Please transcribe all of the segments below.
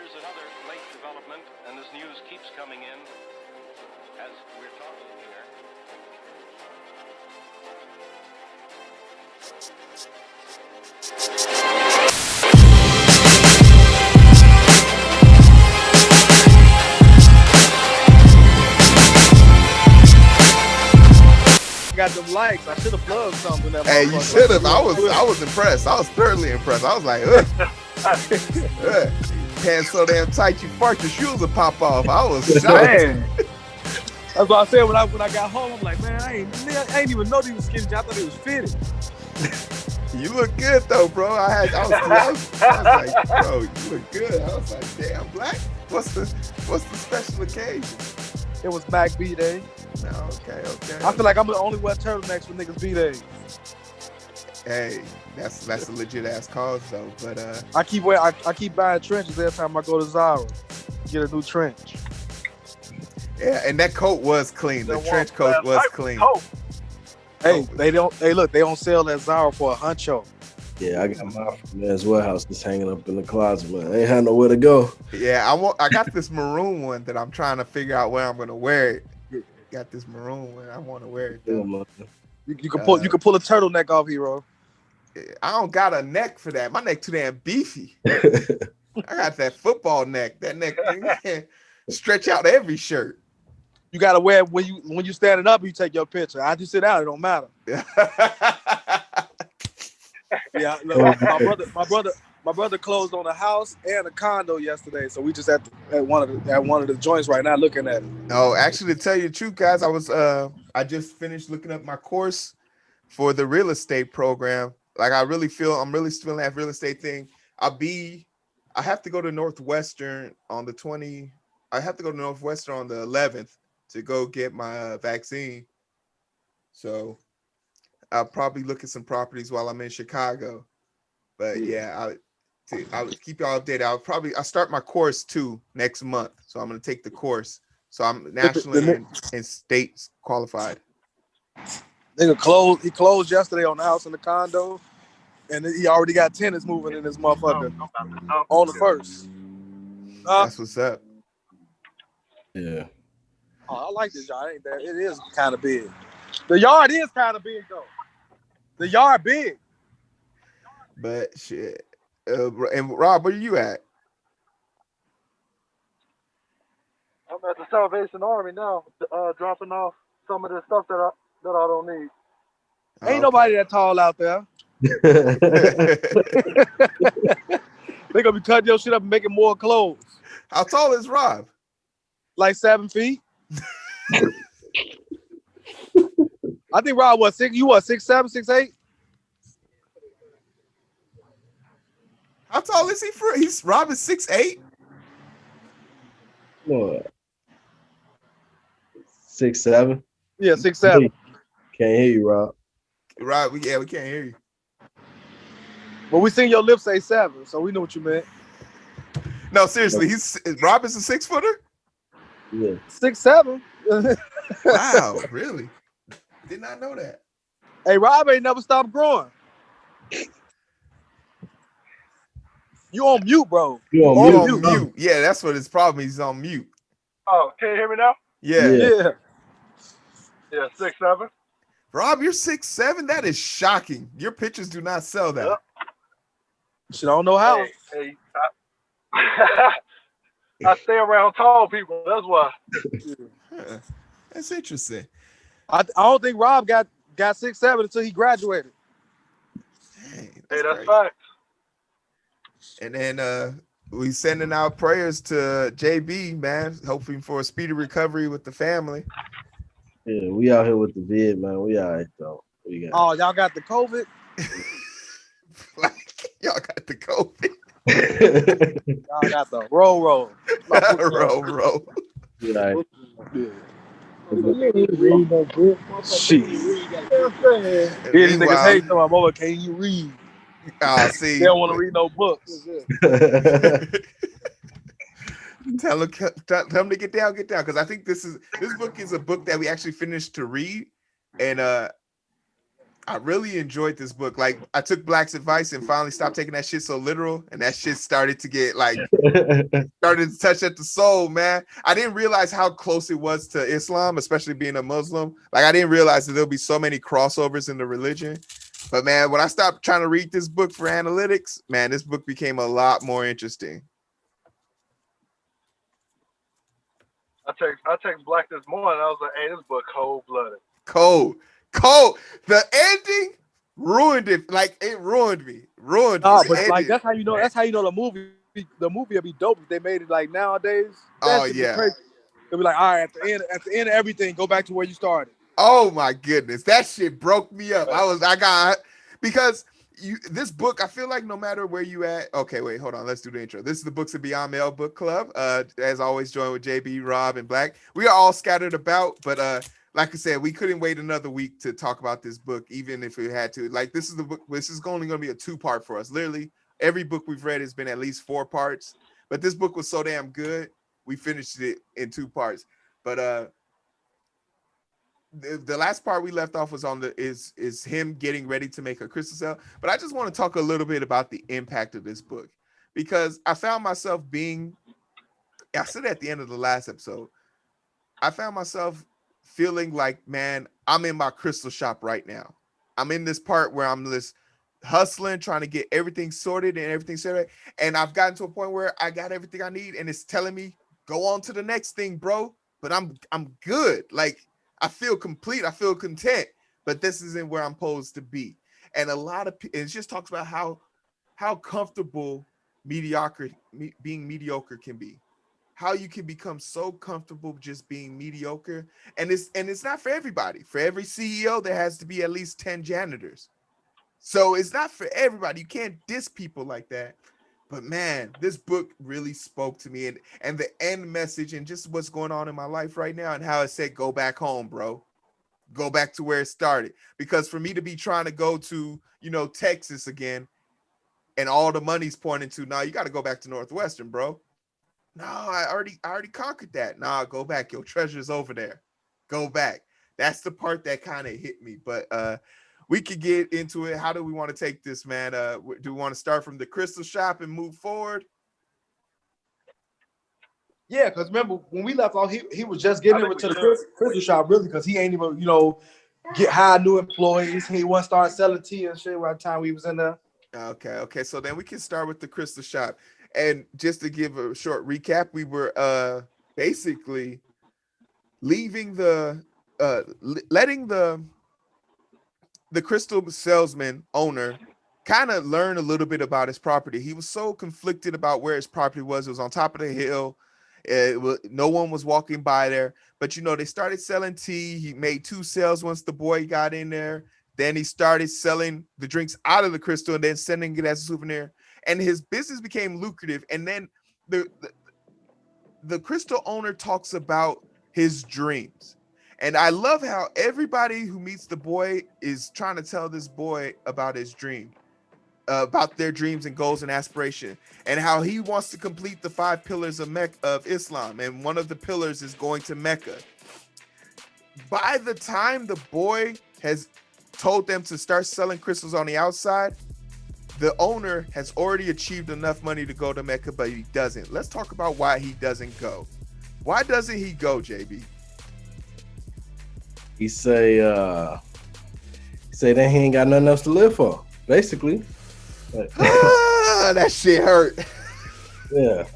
Here's another late development, and this news keeps coming in as we're talking here. Got them likes. I should have plugged something. That Hey, you should have. I was impressed. I was thoroughly impressed. I was like, ugh. Pants so damn tight, you fart, your shoes will pop off. I was shocked. Man. That's what I said when I got home. I'm like, man, I ain't even know these was skinny. I thought he was fitted. You look good though, bro. I was like, bro, you look good. I was like, damn, Black. What's the special occasion? It was Mac B Day. No, okay. I feel like I'm the only wear turtlenecks for niggas B Days. Hey, that's a legit ass cause though. But I keep buying trenches every time I go to Zara. Get a new trench. yeah, and that coat was clean. The trench coat was clean. Hey, they don't sell at Zara for a huncho. Yeah, I got mine from Man's Warehouse just hanging up in the closet, but I ain't had nowhere to go. Yeah, I got this maroon one that I'm trying to figure out where I'm gonna wear it. Got this maroon one. I want to wear it though. You can pull a turtleneck off, Heero. I don't got a neck for that. My neck too damn beefy. I got that football neck. That neck can stretch out every shirt. You gotta wear it when you standing up. You take your picture. I just sit out. It don't matter. Yeah, look, my brother closed on a house and a condo yesterday, so we just at one of the joints right now looking at it. No, actually, to tell you the truth, guys, I just finished looking up my course for the real estate program. Like I'm really feeling that real estate thing. I have to go to Northwestern on the 20. I have to go to Northwestern on the 11th to go get my vaccine. So I'll probably look at some properties while I'm in Chicago. But yeah, I'll keep y'all updated. I'll start my course too next month. So I'm gonna take the course. So I'm nationally and states qualified. He closed yesterday on the house and the condo, and he already got tenants moving in this motherfucker on the first. That's what's up. Yeah. Oh, I like this yard. Ain't that? It is kind of big. The yard is kind of big though. The yard big. But shit. And Rob, where you at? I'm at the Salvation Army now, dropping off some of the stuff that I don't need. Ain't nobody that tall out there. They gonna be cutting your shit up and making more clothes. How tall is Rob? Like 7 feet. I think Rob was 6. You was 6'7", 6'8"? How tall is he for? Rob is 6'8". What? 6'7"? Yeah, 6'7". Can't hear you, Rob. Rob, we can't hear you. But we seen your lips say 7, so we know what you meant. No, seriously, Rob is a 6-footer? Yeah. 6'7". Wow, really? Did not know that. Hey, Rob ain't never stopped growing. You on mute, bro. You on mute. Yeah, that's what his problem is. He's on mute. Oh, can you hear me now? Yeah. Yeah, 6'7". Rob, you're 6'7"? That is shocking. Your pictures do not sell that. Yep. Shit, I don't know how. Hey, I stay around tall people. That's why. Huh. That's interesting. I don't think Rob got 6'7" until he graduated. Dang, That's facts. And then we sending out prayers to JB, man, hoping for a speedy recovery with the family. Yeah, we out here with the vid, man. We all right, though. Oh, y'all got the COVID? Y'all got the COVID. Y'all got the roll. roll. Yeah. Shit. These niggas hate them. I'm over. Can you read? See. They don't want to read no books. Tell them to get down, because I think this book is a book that we actually finished to read, and I really enjoyed this book. Like, I took Black's advice and finally stopped taking that shit so literal, and that shit started to get like started to touch at the soul, man. I didn't realize how close it was to Islam, especially being a Muslim. Like, I didn't realize that there'll be so many crossovers in the religion. But man, when I stopped trying to read this book for analytics, man, this book became a lot more interesting. I text Black this morning. I was like, "Hey, this book cold blooded." Cold. The ending ruined it. Like, it ruined me. Ruined me. Nah, The but like ending. that's how you know. That's how you know the movie will be dope if they made it like nowadays. That Oh should yeah. be crazy. They'll be like, all right, at the end of everything, go back to where you started. Oh my goodness, that shit broke me up. Because this book, I feel like no matter where you at. Okay, wait, hold on. Let's do the intro. This is the Books of Beyond Mail Book Club. As always, joined with JB, Rob, and Black. We are all scattered about, but like I said, we couldn't wait another week to talk about this book, even if we had to. Like, this is the book. This is only going to be a 2-part for us. Literally, every book we've read has been at least 4 parts. But this book was so damn good, we finished it in 2 parts. But the last part we left off was on is him getting ready to make a crystal cell. But I just want to talk a little bit about the impact of this book, because I found myself I said at the end of the last episode, I found myself feeling like, man, I'm in my crystal shop right now. I'm in this part where I'm just hustling, trying to get everything sorted and everything set. And I've gotten to a point where I got everything I need, and it's telling me, go on to the next thing, bro. But I'm good. Like, I feel complete. I feel content. But this isn't where I'm supposed to be. And a lot of it just talks about how comfortable being mediocre can be. How you can become so comfortable just being mediocre. And it's not for everybody. For every CEO, there has to be at least 10 janitors. So it's not for everybody. You can't diss people like that. But man, this book really spoke to me, and the end message and just what's going on in my life right now, and how it said, go back home, bro. Go back to where it started. Because for me to be trying to go to, Texas again, and all the money's pointing to, now you got to go back to Northwestern, bro. No, I already conquered that. Nah, go back. Your treasure's over there. Go back. That's the part that kind of hit me. But we could get into it. How do we want to take this, man? Do we want to start from the crystal shop and move forward? Yeah, because remember when we left off, he was just getting over to the crystal shop, really, because he ain't even get hire new employees. He wasn't start selling tea and shit by the time we was in there. Okay. So then we can start with the crystal shop. And just to give a short recap, we were basically leaving letting the crystal salesman owner kind of learn a little bit about his property. He was so conflicted about where his property was. It was on top of the hill. No one was walking by there. But they started selling tea. He made 2 sales once the boy got in there. Then he started selling the drinks out of the crystal and then sending it as a souvenir. And his business became lucrative. And then the crystal owner talks about his dreams. And I love how everybody who meets the boy is trying to tell this boy about his dream, about their dreams and goals and aspiration, and how he wants to complete the 5 pillars of Islam. And one of the pillars is going to Mecca. By the time the boy has told them to start selling crystals on the outside, the owner has already achieved enough money to go to Mecca, but he doesn't. Let's talk about why he doesn't go. Why doesn't he go, JB? He say that he ain't got nothing else to live for, basically. That shit hurt. Yeah.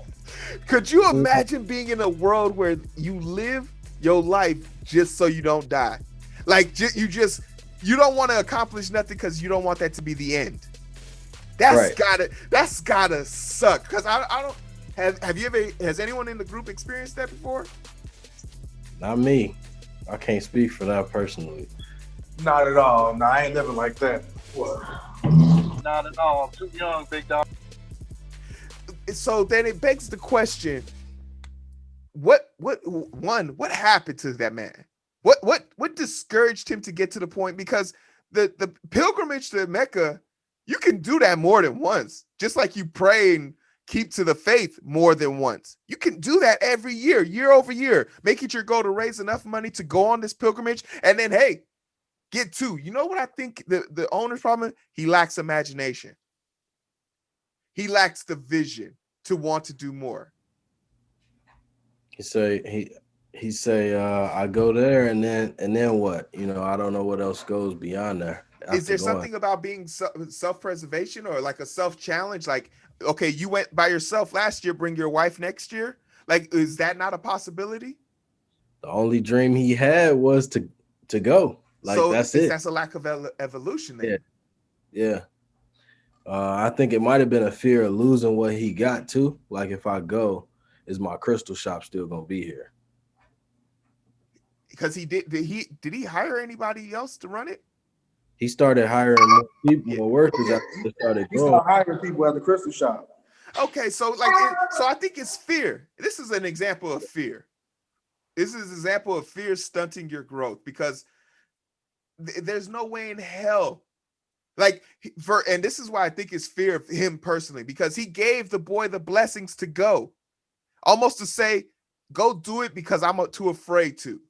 Could you imagine being in a world where you live your life just so you don't die? Like, you don't want to accomplish nothing because you don't want that to be the end. That's gotta suck. Because I don't has anyone in the group experienced that before? Not me. I can't speak for that personally. Not at all. No, I ain't living like that. What? Not at all. I'm too young, big dog. So then it begs the question: what happened to that man? What discouraged him to get to the point? Because the pilgrimage to Mecca, you can do that more than once, just like you pray and keep to the faith more than once. You can do that every year over year. Make it your goal to raise enough money to go on this pilgrimage, and then, hey, get two. You know what I think the owner's problem? He lacks imagination. He lacks the vision to want to do more. He say I go there and then what? You know, I don't know what else goes beyond there. Is there something about being self-preservation or like a self-challenge? Like, okay, you went by yourself last year, bring your wife next year. Like, is that not a possibility? The only dream he had was to go. Like, so that's it. That's a lack of evolution then. Yeah. I think it might have been a fear of losing what he got too. Like, if I go, is my crystal shop still gonna be here? Because did he hire anybody else to run it? He started hiring more people, more workers after he started He growing. started hiring people at the crystal shop. Okay, so so I think it's fear. This is an example of fear. This is an example of fear stunting your growth because there's no way in hell. And this is why I think it's fear of him personally, because he gave the boy the blessings to go, almost to say, go do it because I'm too afraid to.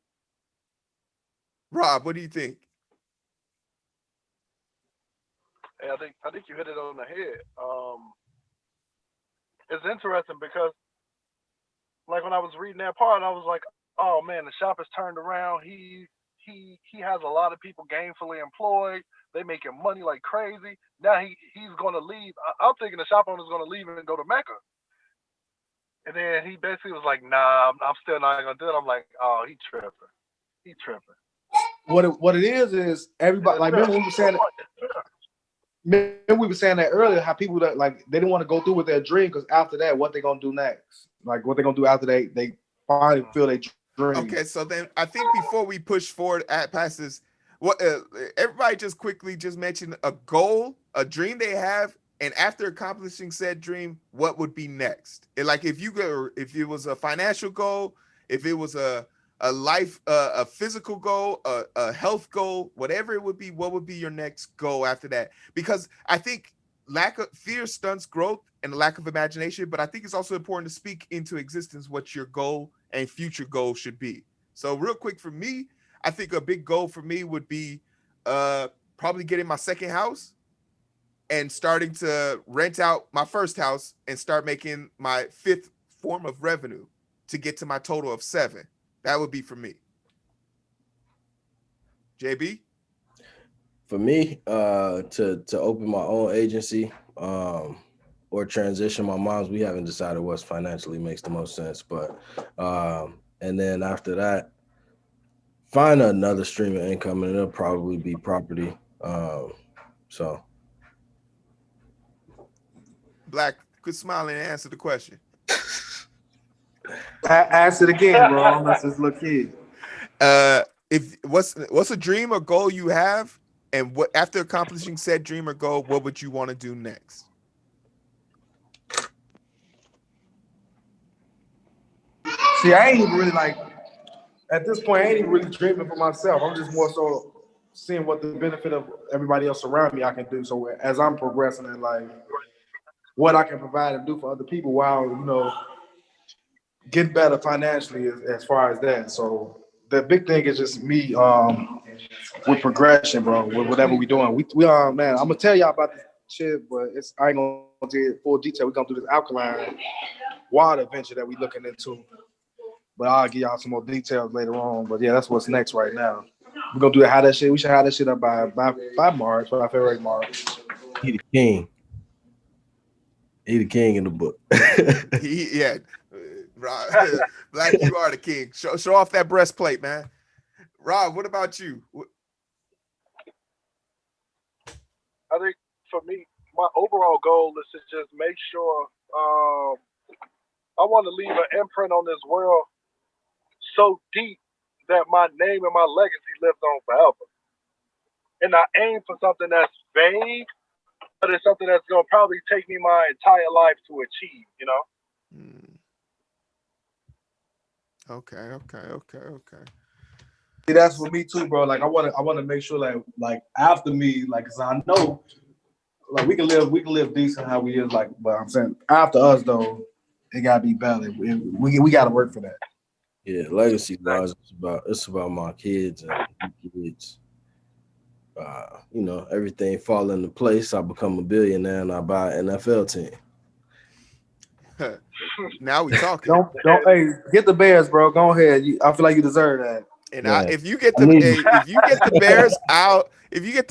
Rob, what do you think? Hey, I think you hit it on the head. It's interesting because, like, when I was reading that part, I was like, oh man, the shop has turned around. He has a lot of people gainfully employed. They making money like crazy. Now he's gonna leave. I'm thinking the shop owner's gonna leave and go to Mecca. And then he basically was like, nah, I'm still not gonna do it. I'm like, oh, he tripping. He tripping. What it is everybody, like, remember we were saying that earlier, how people that, like, they didn't want to go through with their dream because after that, what they gonna do next? Like, what they gonna do after they finally feel their dream? Okay, so then I think before we push forward past this, what everybody just quickly just mentioned a goal, a dream they have, and after accomplishing said dream, what would be next? Like, if it was a financial goal, if it was a life, a physical goal, a health goal, whatever it would be, what would be your next goal after that? Because I think lack of fear stunts growth and lack of imagination, but I think it's also important to speak into existence what your goal and future goal should be. So real quick for me, I think a big goal for me would be probably getting my second house and starting to rent out my first house and start making my fifth form of revenue to get to my total of 7. That would be for me. JB? For me, to open my own agency, or transition my mom's. We haven't decided what's financially makes the most sense, but and then after that, find another stream of income, and it'll probably be property. So, Black, quit smiling and answer the question. Ask it again, bro. I'm not this little kid. If what's a dream or goal you have, and what after accomplishing said dream or goal, what would you want to do next? See, I ain't even really, like, at this point, I ain't even really dreaming for myself. I'm just more so seeing what the benefit of everybody else around me I can do. So as I'm progressing in life, what I can provide and do for other people while, you know, getting better financially as far as that. So the big thing is just me with progression, bro, with whatever we doing. We man, I'm gonna tell y'all about this shit, but I ain't gonna get full detail. We're gonna do this alkaline water venture that we looking into. But I'll give y'all some more details later on. But yeah, that's what's next right now. We're gonna do how that shit. We should have that shit up by March, by February, March. he the king. He the king in the book. Rob, Black, you are the king. Show off that breastplate, man. Rob, what about you? I think for me, my overall goal is to just make sure I want to leave an imprint on this world so deep that my name and my legacy lives on forever. And I aim for something that's vague, but it's something that's going to probably take me my entire life to achieve, you know? Okay. See, that's for me too, bro. Like I want to make sure that, like, after me, like, cause I know, like, we can live decent how we is, like, but I'm saying after us though, it gotta be better. We gotta work for that. Yeah, legacy wise, it's about my kids and kids. you know, everything fall into place. I become a billionaire and I buy an NFL team. Now we talking. Don't. Hey, get the Bears, bro. Go ahead. I feel like you deserve that. And Man, if you get I need- the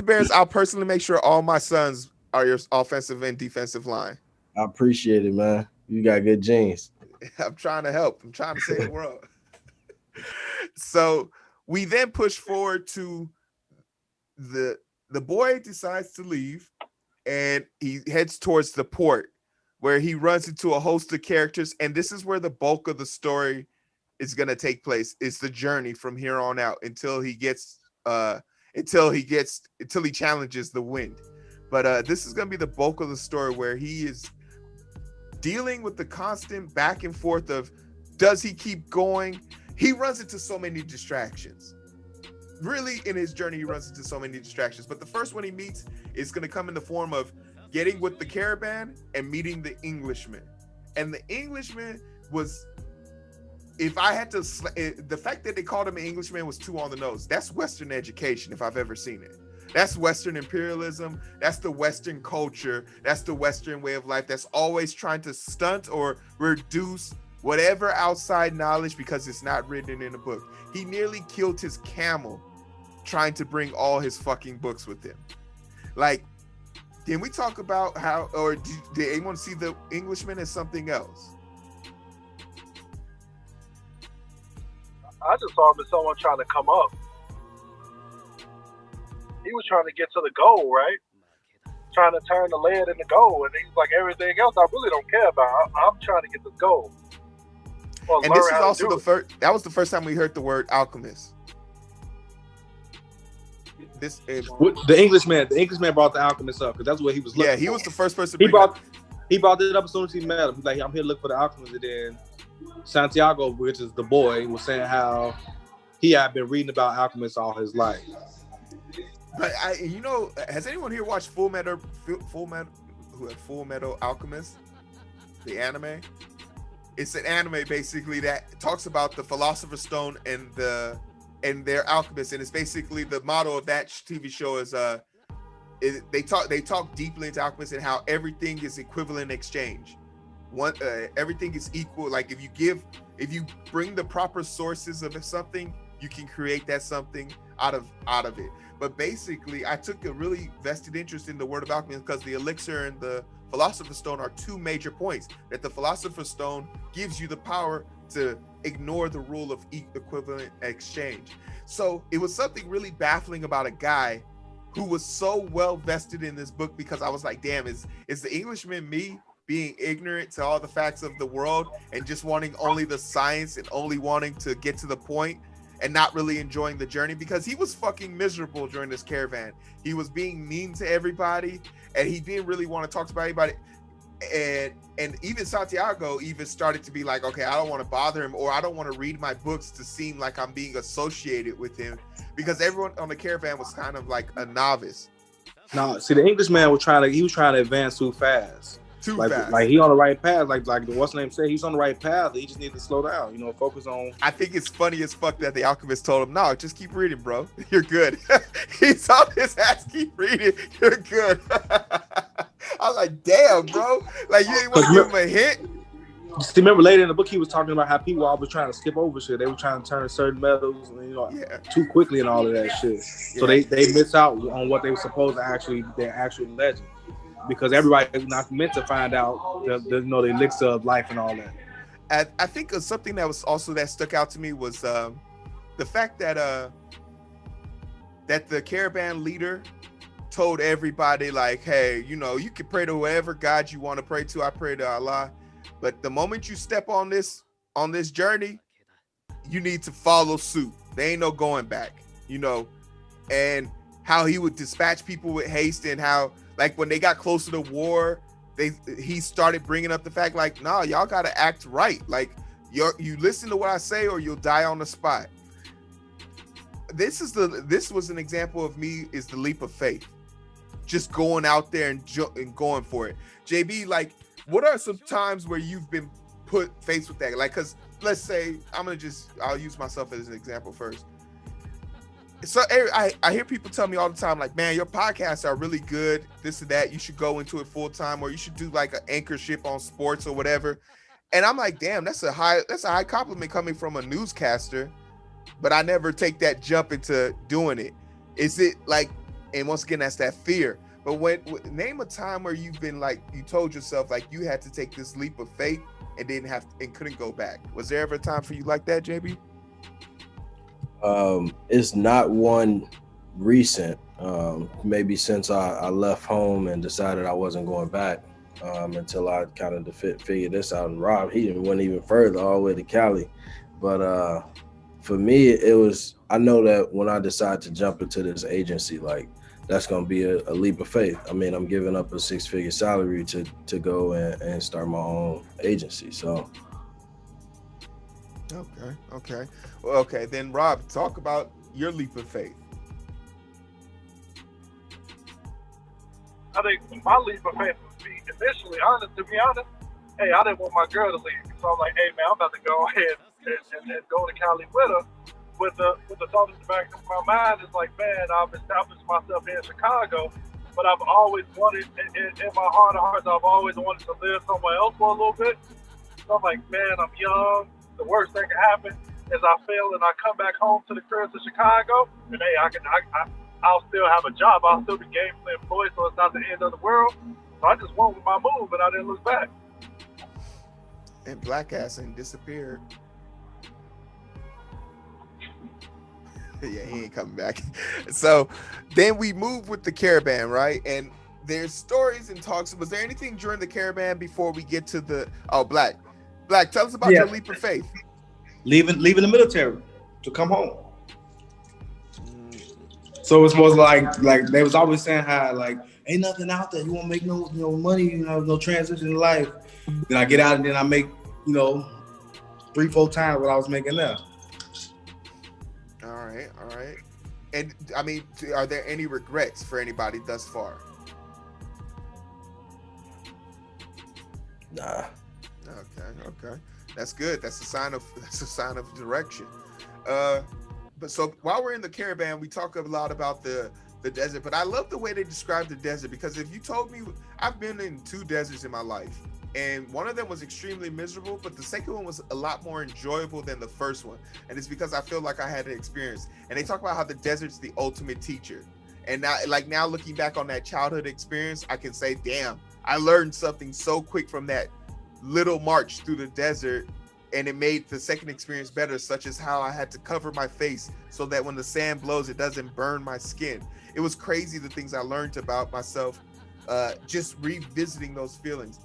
Bears, I'll personally make sure all my sons are your offensive and defensive line. I appreciate it, man. You got good genes. I'm trying to help. I'm trying to save the world. So we then push forward to the boy decides to leave and he heads towards the port where he runs into a host of characters. And this is where the bulk of the story is going to take place. It's the journey from here on out until he challenges the wind. But this is going to be the bulk of the story where he is dealing with the constant back and forth of, does he keep going? He runs into so many distractions. Really, in his journey, he runs into so many distractions. But the first one he meets is going to come in the form of getting with the caravan and meeting the Englishman. And the Englishman was, if I had to, the fact that they called him an Englishman was too on the nose. That's Western education, if I've ever seen it. That's Western imperialism. That's the Western culture. That's the Western way of life that's always trying to stunt or reduce whatever outside knowledge because it's not written in a book. He nearly killed his camel trying to bring all his fucking books with him. Like, can we talk about how, or did anyone see the Englishman as something else? I just saw him as someone trying to come up. He was trying to get to the goal, right? Trying to turn the lead into gold, and he's like, everything else I really don't care about. I'm trying to get the goal. Well, and this is also the first. That was the first time we heard the word alchemist. The Englishman brought the Alchemist up because that's what he was looking for. Yeah, he was the first person. He brought it up as soon as he met him. He's like, I'm here to look for the Alchemist. And then Santiago, which is the boy, was saying how he had been reading about alchemists all his life. But has anyone here watched Full Metal Alchemist, the anime? It's an anime basically that talks about the Philosopher's Stone and their alchemists, and it's basically the motto of that TV show is they talk deeply into alchemists and how everything is equivalent exchange. Everything is equal. Like if you bring the proper sources of something, you can create that something out of it. But basically, I took a really vested interest in the word of alchemy because the elixir and the Philosopher's Stone are two major points. That the Philosopher's Stone gives you the power to ignore the rule of equivalent exchange. So it was something really baffling about a guy who was so well vested in this book, because I was like, damn, is the Englishman me being ignorant to all the facts of the world and just wanting only the science and only wanting to get to the point and not really enjoying the journey? Because he was fucking miserable during this caravan. He was being mean to everybody and he didn't really want to talk to anybody. And even Santiago even started to be like, okay, I don't want to bother him, or I don't want to read my books to seem like I'm being associated with him, because everyone on the caravan was kind of like a novice. No, see, the Englishman was trying to advance too fast. Like he on the right path, like what's the name said, he's on the right path. He just needs to slow down, focus on. I think it's funny as fuck that the Alchemist told him, no, just keep reading, bro. You're good. He's on his ass, keep reading. You're good. I was like, damn, bro. Like, you didn't want to give him a hint? See, remember later in the book, he was talking about how people always trying to skip over shit. They were trying to turn certain metals, too quickly and all of that shit. So they miss out on what they were supposed to their actual legend. Because everybody is not meant to find out the elixir of life and all that. I think something that was also that stuck out to me was the fact that the caravan leader told everybody, like, hey, you can pray to whatever God you want to pray to. I pray to Allah, but the moment you step on this journey, you need to follow suit. There ain't no going back, and how he would dispatch people with haste, and how, like, when they got closer to war, he started bringing up the fact, like, nah, y'all got to act right. Like, you listen to what I say or you'll die on the spot. This was an example of me is the leap of faith. Just going out there and going for it. JB, like, what are some times where you've been put faced with that? Like, because let's say I'll use myself as an example first. So I hear people tell me all the time, like, man, your podcasts are really good, this and that. You should go into it full time, or you should do like an anchorship on sports or whatever. And I'm like, damn, that's a high compliment coming from a newscaster. But I never take that jump into doing it. Is it like, and once again, that's that fear. But name a time where you've been like, you told yourself like you had to take this leap of faith and couldn't go back. Was there ever a time for you like that, JB? It's not one recent. Maybe since I left home and decided I wasn't going back until I kind of figured this out. And Rob, he went even further, all the way to Cali. But for me, it was, I know that when I decide to jump into this agency, like that's going to be a leap of faith. I mean, I'm giving up a 6-figure salary to go and start my own agency. So. Okay. Well, okay, then Rob, talk about your leap of faith. I think my leap of faith would be initially, to be honest, hey, I didn't want my girl to leave. So I'm like, hey man, I'm about to go ahead and go to Cali with her. With the thought in the back of my mind is like, man, I've established myself here in Chicago, but I've always wanted, in my heart of hearts, I've always wanted to live somewhere else for a little bit. So I'm like, man, I'm young. The worst thing can happen is I fail and I come back home to the crib to Chicago, and hey, I'll still have a job. I'll still be gainfully employed, so it's not the end of the world. So I just went with my move, and I didn't look back. And black ass and disappeared. Yeah, he ain't coming back. So then we moved with the caravan, right? And there's stories and talks. Was there anything during the caravan before we get to the Black, tell us about your leap of faith. Leaving the military to come home. So it's more like they was always saying how like ain't nothing out there. You won't make no money, no transition in life. Then I get out and then I make 3-4 times what I was making there. All right. And I mean, are there any regrets for anybody thus far? Nah. Okay. That's good. That's a sign of direction. But so while we're in the caravan, we talk a lot about the desert, but I love the way they describe the desert, because if you told me, I've been in 2 deserts in my life, and one of them was extremely miserable, but the second one was a lot more enjoyable than the first one. And it's because I feel like I had an experience. And they talk about how the desert's the ultimate teacher. And now looking back on that childhood experience, I can say, damn, I learned something so quick from that little march through the desert, and it made the second experience better, such as how I had to cover my face so that when the sand blows, it doesn't burn my skin. It was crazy, the things I learned about myself, just revisiting those feelings.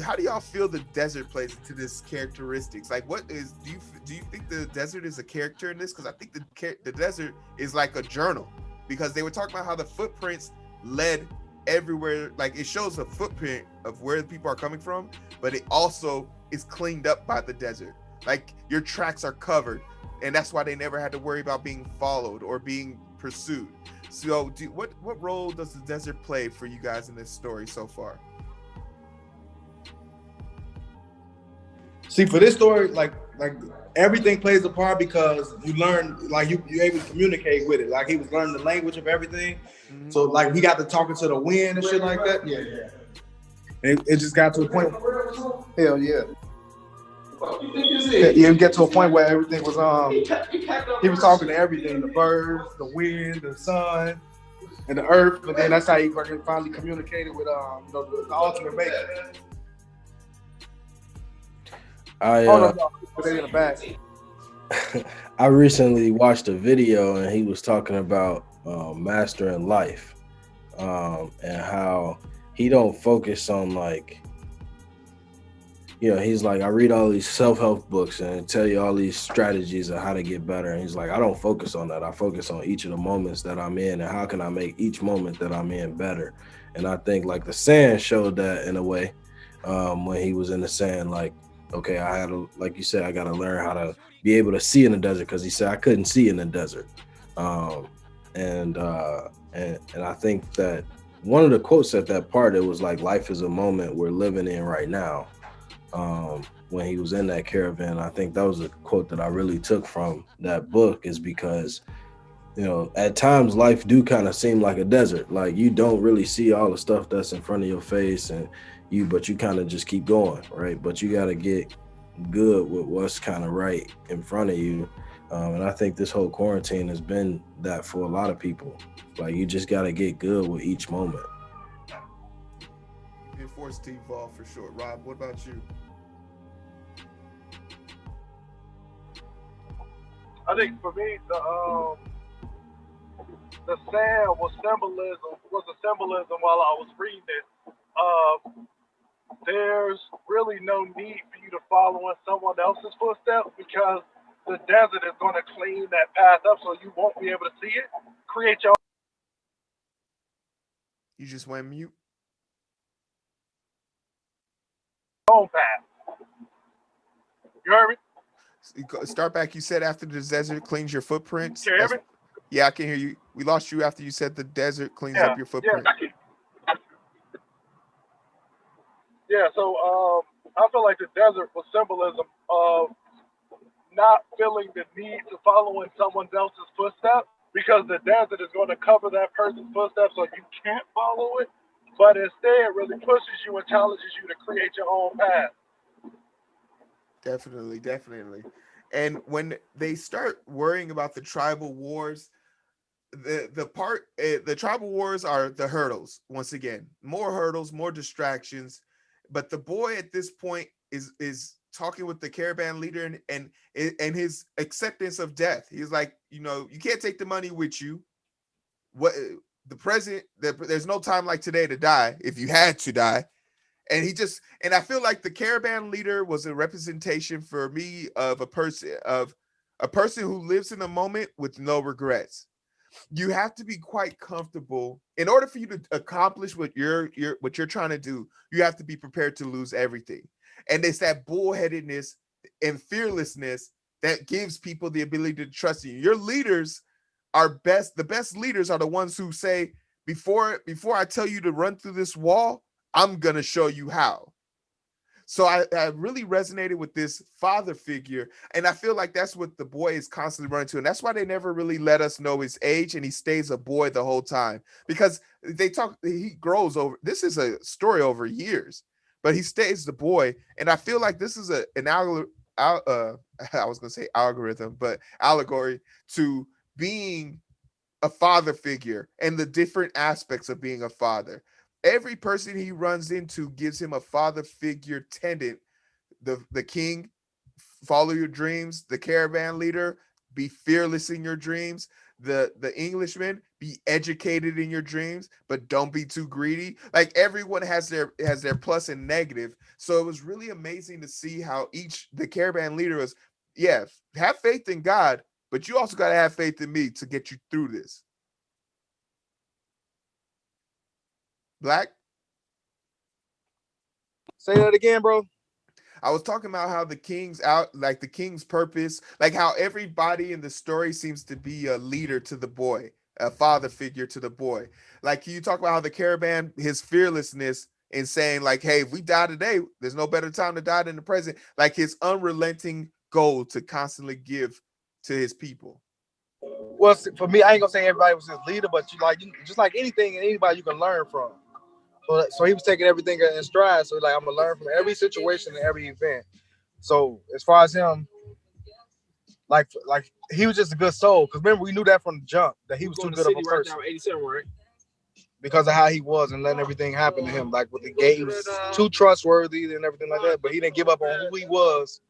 How do y'all feel the desert plays into this characteristics? Like, do you think the desert is a character in this? Because I think the desert is like a journal, because they were talking about how the footprints led everywhere. Like, it shows a footprint of where the people are coming from, but it also is cleaned up by the desert. Like, your tracks are covered, and that's why they never had to worry about being followed or being pursued. So what role does the desert play for you guys in this story so far? See, for this story, like everything plays a part, because you learn, like you're able to communicate with it. Like, he was learning the language of everything. Mm-hmm. So like he got to talking to the wind and shit like that. Yeah. And it just got to a point. Hell yeah. You get to a point where everything was he was talking to everything, the birds, the wind, the sun, and the earth. But then that's how he finally communicated with the ultimate maker. I recently watched a video, and he was talking about mastering life, and how he don't focus on, like, he's like, I read all these self-help books and tell you all these strategies of how to get better, and he's like, I don't focus on that. I focus on each of the moments that I'm in, and how can I make each moment that I'm in better. And I think, like, the sand showed that in a way, when he was in the sand. Like, okay, I had to, like you said, I got to learn how to be able to see in the desert, because he said I couldn't see in the desert. And I think that one of the quotes at that part, it was like, life is a moment we're living in right now. When he was in that caravan, I think that was a quote that I really took from that book, is because you know, at times life do kind of seem like a desert. Like you don't really see all the stuff that's in front of your face, and but you kind of just keep going, right? But you got to get good with what's kind of right in front of you. And I think this whole quarantine has been that for a lot of people. Like you just got to get good with each moment. You're forced to evolve for sure. Rob, what about you? I think for me, the sand was a symbolism while I was reading it. There's really no need for you to follow in someone else's footsteps because the desert is going to clean that path up so you won't be able to see it. Create your You just went mute. own path. You heard me? Start back. You said after the desert cleans your footprints. Can you hear me? Yeah, I can hear you. We lost you after you said the desert cleans Yeah, up your yeah, footprint. yeah. So I feel like the desert was symbolism of not feeling the need to follow in someone else's footsteps because the desert is going to cover that person's footsteps so you can't follow it, but instead really pushes you and challenges you to create your own path. Definitely, definitely. And when they start worrying about the tribal wars, the tribal wars are the hurdles. Once again, more hurdles, more distractions. But the boy at this point is talking with the caravan leader and his acceptance of death. He's like, you can't take the money with you. What the present? There's no time like today to die if you had to die. And I feel like the caravan leader was a representation for me of a person who lives in the moment with no regrets. You have to be quite comfortable in order for you to accomplish what you're trying to do. You have to be prepared to lose everything, and it's that bullheadedness and fearlessness that gives people the ability to trust you. Your leaders are best. The best leaders are the ones who say, before I tell you to run through this wall, I'm gonna show you how. So I really resonated with this father figure. And I feel like that's what the boy is constantly running to. And that's why they never really let us know his age. And he stays a boy the whole time because he grows over. This is a story over years, but he stays the boy. And I feel like this is I was going to say algorithm, but allegory to being a father figure and the different aspects of being a father. Every person he runs into gives him a father figure tenet. The king, follow your dreams. The caravan leader, be fearless in your dreams. The Englishman, be educated in your dreams, but don't be too greedy. Like everyone has their plus and negative. So it was really amazing to see how the caravan leader was, yeah, have faith in God, but you also got to have faith in me to get you through this. Black. Say that again, bro. I was talking about how the king's purpose, like how everybody in the story seems to be a leader to the boy, a father figure to the boy. Like you talk about how the caravan, his fearlessness in saying like, hey, if we die today, there's no better time to die than the present. Like his unrelenting goal to constantly give to his people. Well, for me, I ain't gonna say everybody was his leader, but just like anything and anybody you can learn from. So he was taking everything in stride. So like I'm gonna learn from every situation and every event. So as far as him, like he was just a good soul. Because remember, we knew that from the jump that he was too good of a person. Right now, 87, right? Because of how he was and letting everything happen to him. Like with the gate, he was too trustworthy and everything like that. But he didn't give up on who he was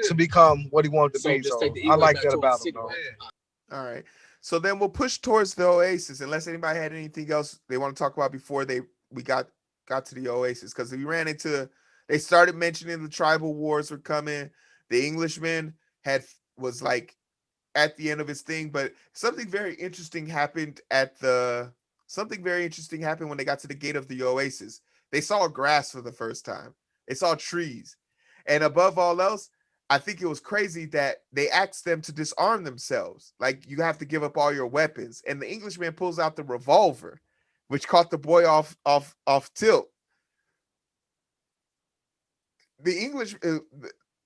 to become what he wanted to be. So I like that about him, though. All right. So then we'll push towards the Oasis, unless anybody had anything else they want to talk about before we got to the Oasis, because they started mentioning the tribal wars were coming. The Englishman was like at the end of his thing, but something very interesting happened when they got to the gate of the Oasis. They saw grass for the first time. They saw trees, and above all else, I think it was crazy that they asked them to disarm themselves. Like you have to give up all your weapons. And the Englishman pulls out the revolver, which caught the boy off tilt. The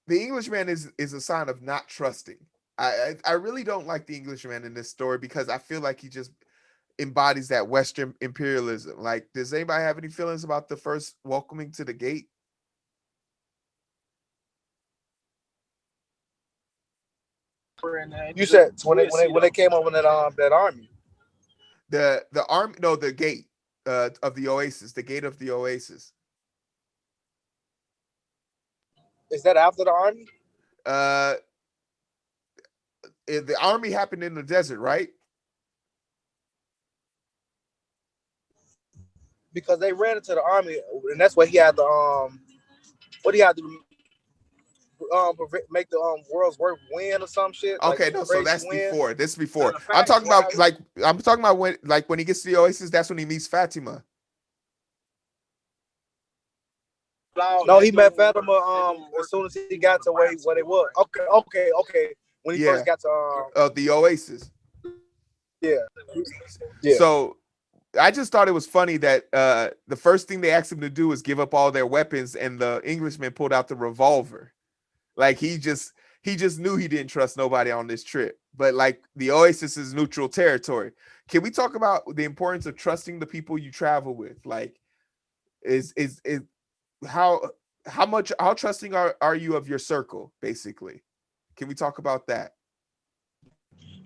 Englishman is a sign of not trusting. I really don't like the Englishman in this story because I feel like he just embodies that Western imperialism. Like, does anybody have any feelings about the first welcoming to the gate? You said when they came up with that army. The army, no, the gate of the Oasis, the gate of the Oasis. Is that after the army? Uh, the army happened in the desert, right? Because they ran into the army, and that's where he had the what he had to make the world's worst win or some shit. Like Okay, no, so that's win. before. This is before. I'm talking about when he gets to the Oasis. That's when he meets Fatima. No, he met Fatima as soon as he got to where they were. Okay. When he first got to the Oasis. Yeah. So I just thought it was funny that the first thing they asked him to do was give up all their weapons, and the Englishman pulled out the revolver. Like he just knew he didn't trust nobody on this trip. But like the Oasis is neutral territory. Can we talk about the importance of trusting the people you travel with? Like, is how trusting are you of your circle, basically? Can we talk about that?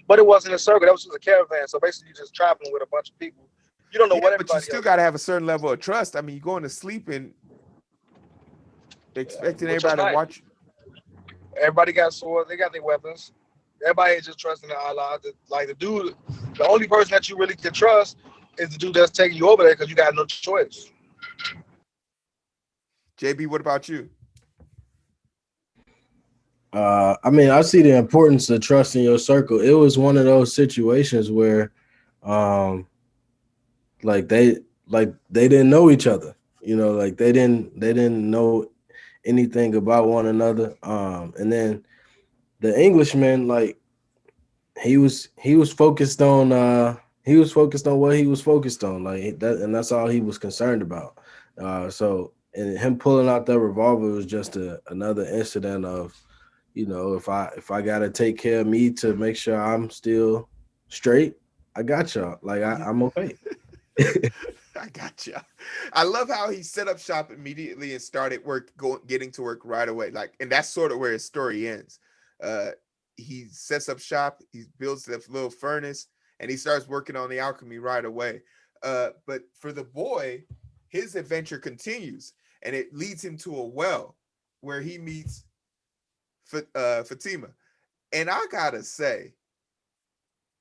But it wasn't a circle, that was just a caravan. So basically you're just traveling with a bunch of people. You don't know what everybody. But you still got to have a certain level of trust. I mean, you're going to sleep and expecting everybody to watch. Everybody got swords, they got their weapons. Everybody is just trusting in Allah. The only person that you really can trust is the dude that's taking you over there because you got no choice. JB, what about you? I mean, I see the importance of trusting your circle. It was one of those situations where, like they didn't know each other. You know, like they didn't know anything about one another. And then the Englishman, like he was focused on what he was focused on, like that, and that's all he was concerned about. So and him pulling out that revolver was just another incident of, you know, if I gotta take care of me to make sure I'm still straight, I got y'all. Like I'm okay. I gotcha. I love how he set up shop immediately and started getting to work right away. Like, and that's sort of where his story ends. He sets up shop, he builds the little furnace, and he starts working on the alchemy right away. But for the boy, his adventure continues, and it leads him to a well where he meets Fatima. And I gotta say,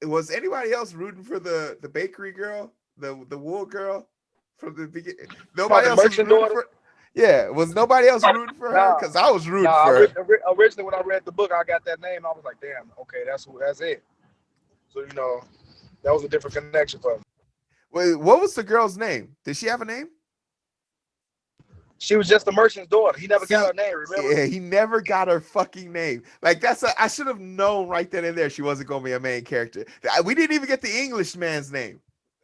was anybody else rooting for the bakery girl? The wool girl from the beginning. Nobody else was rooting for. Yeah, was nobody else rooting for her? Because I was rooting for her. Originally, when I read the book, I got that name. I was like, damn, okay, that's it. So you know, that was a different connection for me. Wait, what was the girl's name? Did she have a name? She was just the merchant's daughter. He never got her name. Remember? Yeah, he never got her fucking name. Like I should have known right then and there she wasn't gonna be a main character. We didn't even get the Englishman's name.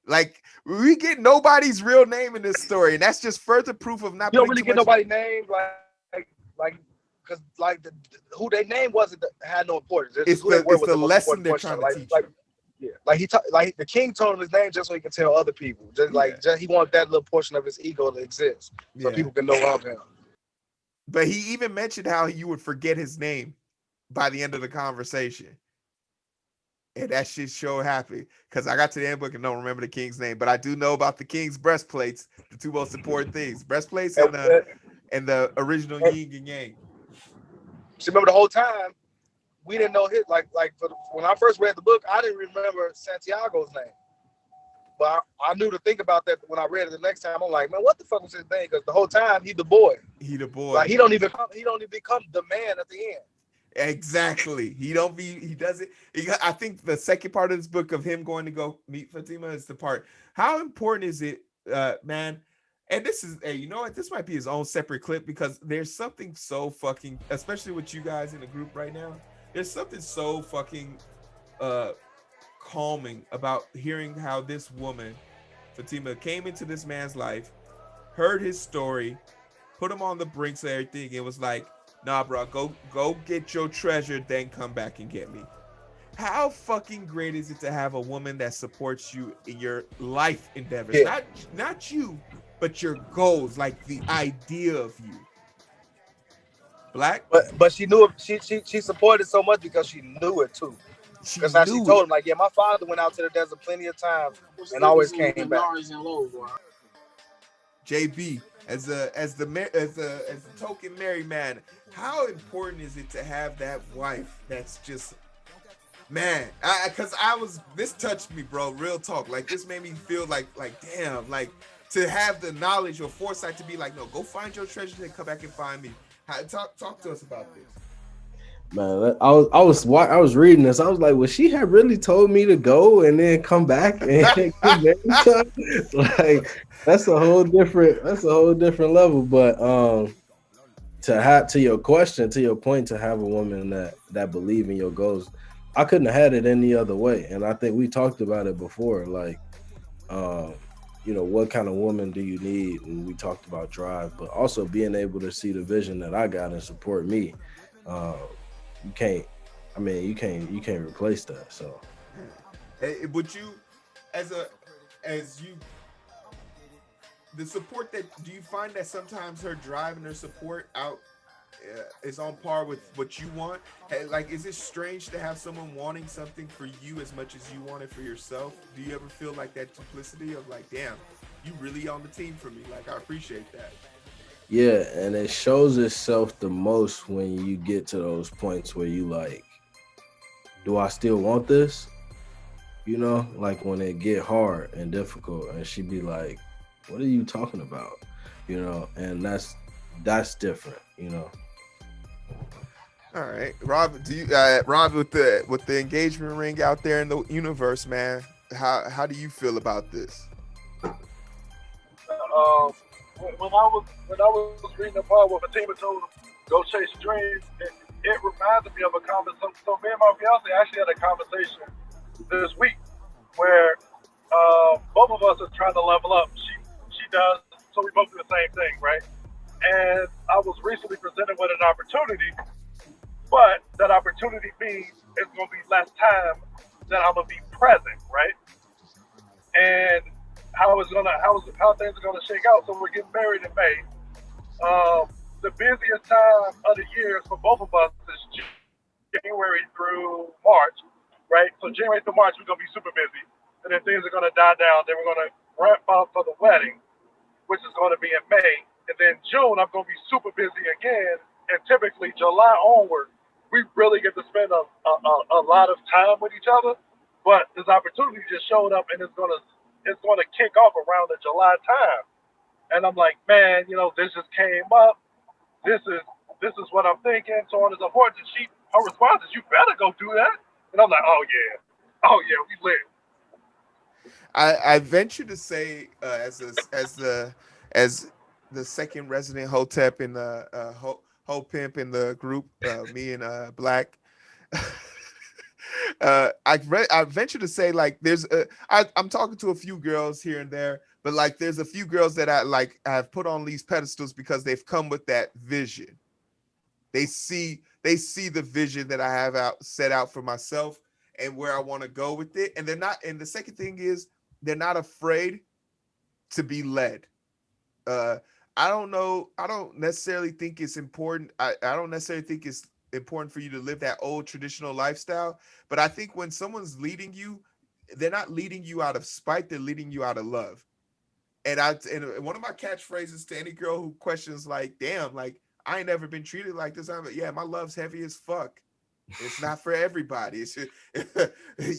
Like we get nobody's real name in this story, and that's just further proof of not. You don't really get nobody's name, because who they name had no importance. It's the lesson they're trying to teach. Like the king told him his name just so he can tell other people. He wanted that little portion of his ego to exist, so people can know of him. But he even mentioned how you would forget his name by the end of the conversation. And that shit sure happy because I got to the end book and don't remember the king's name, but I do know about the king's breastplates, the two most important things: breastplates and the original yin and yang. So remember the whole time we didn't know his when I first read the book, I didn't remember Santiago's name, but I knew to think about that when I read it the next time. I'm like, man, what the fuck was his name? Because the whole time he the boy. Like he don't even become the man at the end. Exactly. I think the second part of this book of him going to go meet Fatima is the part. How important is it, man? And this is, hey, you know what? This might be his own separate clip because there's something so fucking, especially with you guys in the group right now, there's something so fucking calming about hearing how this woman, Fatima, came into this man's life, heard his story, put him on the brinks of everything. It was like, Nah, bro, go get your treasure, then come back and get me. How fucking great is it to have a woman that supports you in your life endeavors? Yeah. Not you, but your goals, like the idea of you. Black, But she knew it. She supported so much because she knew it too. she Because how she knew it. told him, like, yeah, my father went out to the desert plenty of times and always came back. JB, as a token married man, how important is it to have that wife that's just man? Because this touched me, bro. Real talk, like this made me feel like damn, like to have the knowledge or foresight to be like, no, go find your treasure and come back and find me. Talk to us about this. Man, I was reading this. I was like, would she have really told me to go and then come back and get married to her? Like that's a whole different level. But to your question, to your point, to have a woman that believe in your goals, I couldn't have had it any other way. And I think we talked about it before, like what kind of woman do you need? And we talked about drive, but also being able to see the vision that I got and support me. You can't replace that. So Would you, as you the support that do you find that sometimes her drive and her support out is on par with what you want? Like, is it strange to have someone wanting something for you as much as you want it for yourself? Do you ever feel like that duplicity of like, damn, you really on the team for me? Like, I appreciate that. yeah, and it shows itself the most when you get to those points where you like, do I still want this? Like when it get hard and difficult, and she be like, what are you talking about? And that's different. All right, Rob. Do you, Rob, with the engagement ring out there in the universe, man? How do you feel about this? When I was reading the part where Fatima told him go chase your dreams, it reminded me of a conversation. So me and my fiance actually had a conversation this week where both of us are trying to level up. She does, so we both do the same thing, right? And I was recently presented with an opportunity, but that opportunity means it's going to be less time that I'm going to be present, right? And how things are gonna shake out. So we're getting married in May. The busiest time of the year for both of us is January through March, right? So January through March we're gonna be super busy, and then things are gonna die down. Then we're gonna ramp up for the wedding, which is gonna be in May, and then June I'm gonna be super busy again. And typically July onward, we really get to spend a lot of time with each other. But this opportunity just showed up, and it's gonna kick off around the July time. And I'm like, man, this just came up. This is what I'm thinking, so on and so forth. And her response is, you better go do that. And I'm like, oh yeah, we lit. I venture to say, as the second resident hotep in the ho pimp in the group, me and Black. I venture to say, like, I'm talking to a few girls here and there, but like there's a few girls that I've put on these pedestals because they've come with that vision. They see the vision that I have set out for myself and where I want to go with it. And the second thing is they're not afraid to be led. I don't know. I don't necessarily think it's important. I don't necessarily think it's important for you to live that old traditional lifestyle. But I think when someone's leading you, they're not leading you out of spite. They're leading you out of love. And one of my catchphrases to any girl who questions, like, damn, like, I ain't never been treated like this. I'm like, yeah, my love's heavy as fuck. It's not for everybody. It's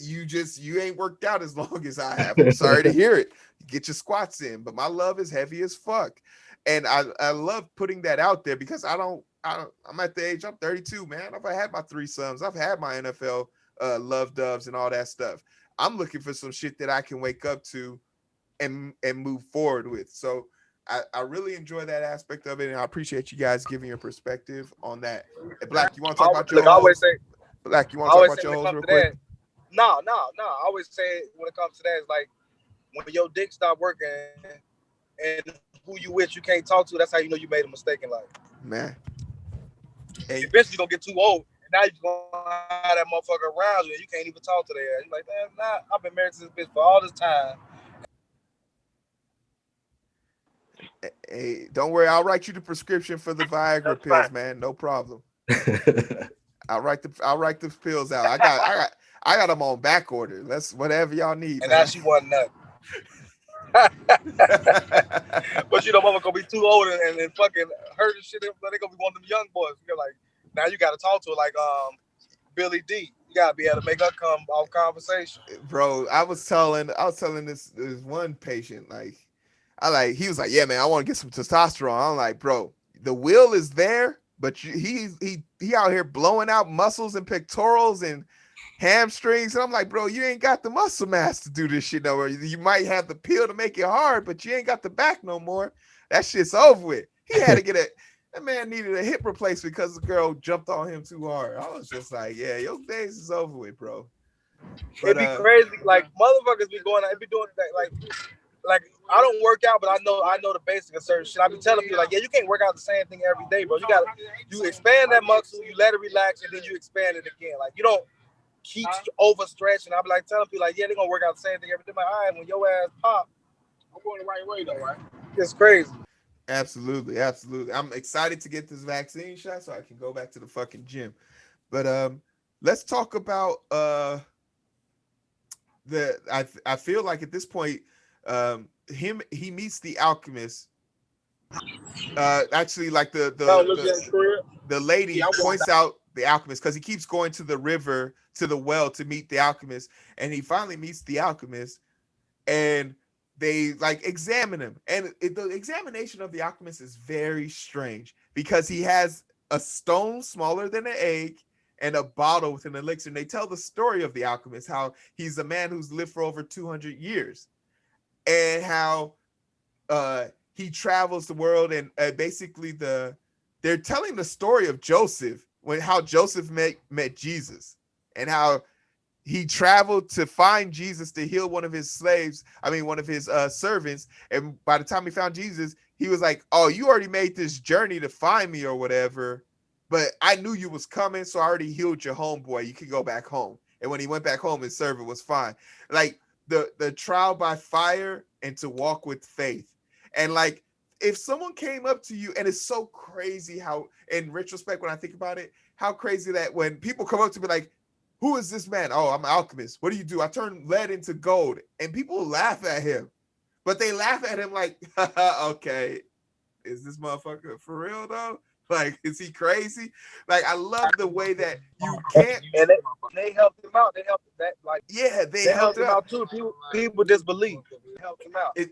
you ain't worked out as long as I have. I'm sorry to hear it. Get your squats in, but my love is heavy as fuck. And I love putting that out there because I'm at the age, I'm 32, man. I've had my 3 sons. I've had my NFL love doves and all that stuff. I'm looking for some shit that I can wake up to and move forward with. So I really enjoy that aspect of it, and I appreciate you guys giving your perspective on that. Black, you want to talk about your hoes? Black, you want to talk about your hoes real quick? No. I always say when it comes to that, it's like when your dick stop working and who you with you can't talk to, that's how you know you made a mistake in life. Man. Hey, eventually you're gonna get too old, and now you're gonna have that motherfucker around you, and you can't even talk to their ass. You're like, damn, nah, I've been married to this bitch for all this time. hey, don't worry. I'll write you the prescription for the Viagra That's pills, fact. man. No problem. I'll write the pills out. I got them on back order. Let's whatever y'all need, And now man. she wasn't nothing. But you know, mama gonna be too old and fucking hurt and shit. They gonna be one of them young boys. You're like, now you gotta talk to her like Billy D. You gotta be able to make her come off conversation. Bro, I was telling this one patient, like, he was like, yeah, man, I want to get some testosterone. I'm like, bro, the will is there, but he out here blowing out muscles and pectorals and hamstrings. And I'm like, bro, you ain't got the muscle mass to do this shit no more. You might have the pill to make it hard, but you ain't got the back no more. That shit's over with. He had to get that man needed a hip replacement because the girl jumped on him too hard. I was just like, yeah, your days is over with, bro. But It be crazy, like motherfuckers be going, it be doing that, like I don't work out, but I know the basic of certain shit. I be telling people like, yeah, you can't work out the same thing every day, bro. You expand that muscle, you let it relax, and then you expand it again. Like you don't keep overstretching. I be like telling people like, yeah, they're gonna work out the same thing every day. Like, all right, when your ass pop, I'm going the right way though, right? It's crazy. absolutely, absolutely. I'm excited to get this vaccine shot so I can go back to the fucking gym. But let's talk about I feel like at this point, he meets the alchemist. Actually, like the lady points out the alchemist because he keeps going to the river to the well to meet the alchemist, and he finally meets the alchemist, and they like examine him, and the examination of the alchemist is very strange because he has a stone smaller than an egg and a bottle with an elixir. And they tell the story of the alchemist, how he's a man who's lived for over 200 years, and how he travels the world, and basically they're telling the story of Joseph, how Joseph met Jesus, and how he traveled to find Jesus to heal one of his one of his servants. And by the time he found Jesus, he was like, oh, you already made this journey to find me or whatever, but I knew you was coming, so I already healed your homeboy. You can go back home. And when he went back home, his servant was fine. Like the trial by fire and to walk with faith. And like, if someone came up to you, and it's so crazy how, in retrospect, when I think about it, how crazy that when people come up to me like, who is this man? Oh, I'm an alchemist. What do you do? I turn lead into gold. And people laugh at him. But they laugh at him like, okay, is this motherfucker for real though? Like, is he crazy? Like, I love the way that you can't. And they helped him out. They helped that like Yeah, they they helped helped him him out. out too. People disbelieve. They helped him out. It's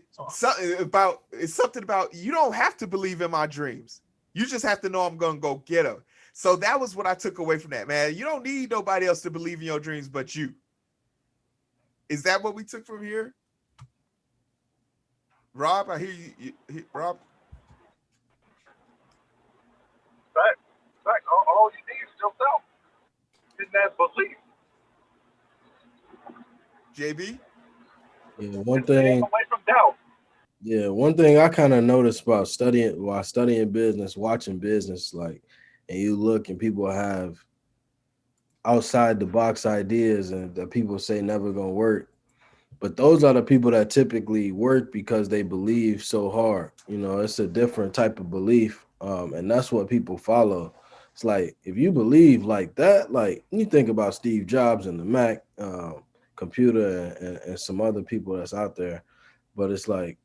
something about you don't have to believe in my dreams. You just have to know I'm gonna go get them. So that was what I took away from that, man. You don't need nobody else to believe in your dreams but you. Is that what we took from here? Rob, I hear you Rob. Fact. Fact. All you need is yourself. In that belief. JB? Yeah, And staying away from doubt. one thing I kind of noticed about studying business, watching business, like, and you look and people have outside the box ideas and that people say never gonna work. But those are the people that typically work because they believe so hard. You know, it's a different type of belief. And that's what people follow. It's like, if you believe like that, like you think about Steve Jobs and the Mac computer and some other people that's out there, but it's like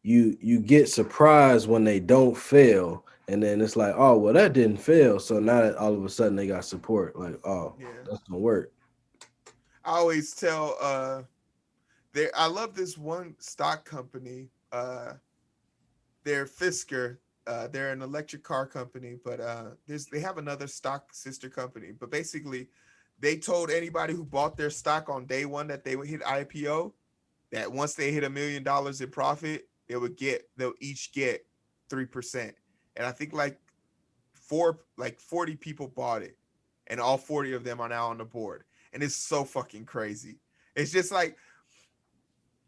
you get surprised when they don't fail. And then it's like, oh, well, that didn't fail. So now that all of a sudden they got support, like, oh, Yeah. that's gonna work. I always tell I love this one stock company. They're Fisker. They're an electric car company, but they have another stock sister company. But basically, they told anybody who bought their stock on day one that they would hit IPO, that once they hit $1 million in profit, they'll each get 3%. And I think like 40 people bought it, and all 40 of them are now on the board. And it's so fucking crazy. It's just like,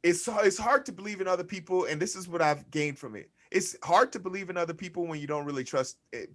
it's hard to believe in other people, and this is what I've gained from it. it's hard to believe in other people when you don't really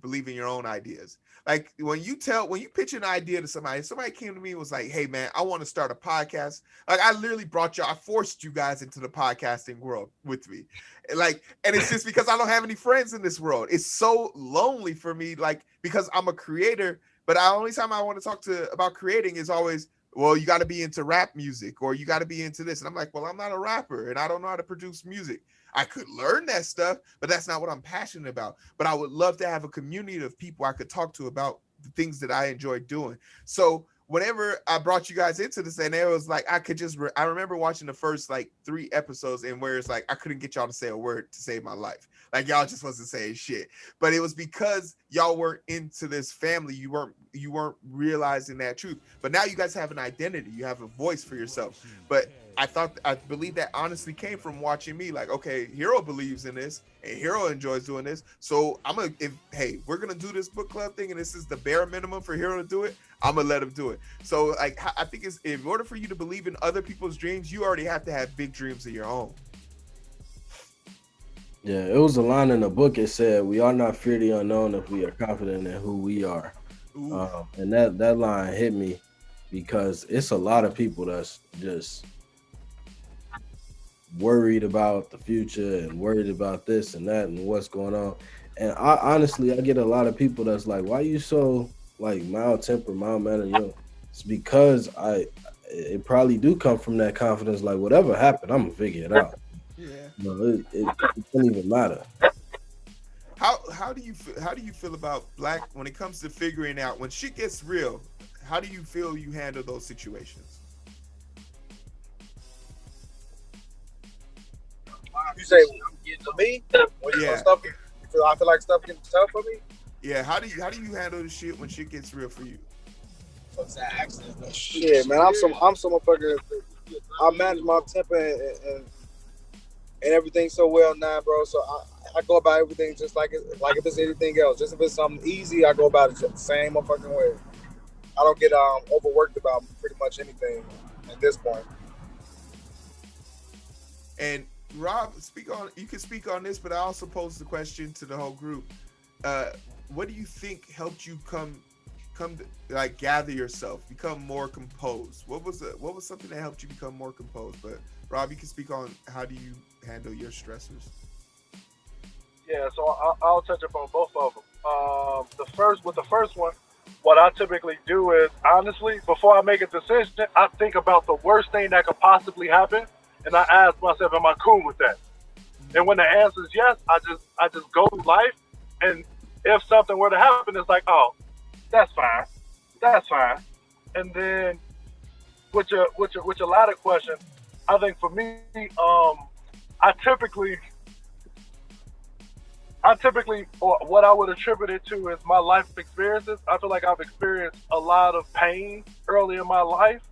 believe in your own ideas. Like when you pitch an idea to somebody came to me and was like, hey man, I want to start a podcast. Like I literally I forced you guys into the podcasting world with me. And it's just because I don't have any friends in this world. It's so lonely for me, like, because I'm a creator, but the only time I want to talk about creating is always, well, you got to be into rap music or you got to be into this. And I'm like, well, I'm not a rapper and I don't know how to produce music. I could learn that stuff, but that's not what I'm passionate about. But I would love to have a community of people I could talk to about the things that I enjoy doing. So whenever I brought you guys into this, and it was like, I remember watching the first like 3 episodes and where it's like, I couldn't get y'all to say a word to save my life. Like y'all just wasn't saying shit, but it was because y'all weren't into this family. You weren't realizing that truth, but now you guys have an identity. You have a voice for yourself. But I believe that honestly came from watching me. Like, okay, Heero believes in this and Heero enjoys doing this. So we're going to do this book club thing and this is the bare minimum for Heero to do it, I'm going to let him do it. So like, I think it's in order for you to believe in other people's dreams, you already have to have big dreams of your own. Yeah, it was a line in the book. It said, "We are not fear the unknown if we are confident in who we are." And that line hit me because it's a lot of people that's just worried about the future and worried about this and that and what's going on. And I get a lot of people that's like, "Why you so like mild tempered, mild mannered?" You know, it's because it probably do come from that confidence. Like whatever happened, I'm gonna figure it out. Yeah. No, it doesn't even matter. How do you feel about black when it comes to figuring out when shit gets real? How do you feel you handle those situations? You say for me? Yeah. I feel like stuff gets tough for me. Yeah. How do you handle the shit when shit gets real for you? Yeah, man. I'm some motherfucker. I manage my temper and everything so well now, bro. So I go about everything just like if it's anything else. Just if it's something easy, I go about it the same motherfucking way. I don't get overworked about pretty much anything at this point. And Rob, you can speak on this, but I also posed the question to the whole group. What do you think helped you come to, like, gather yourself, become more composed? What was something that helped you become more composed? But Rob, you can speak on how do you handle your stressors. Yeah, so I'll touch upon both of them. The first one, what I typically do is, honestly, before I make a decision, I think about the worst thing that could possibly happen, and I ask myself, am I cool with that? And when the answer is yes, I just go through life, and if something were to happen, it's like, oh, that's fine. And then with your latter question, I think for me, I typically, or what I would attribute it to is my life experiences. I feel like I've experienced a lot of pain early in my life.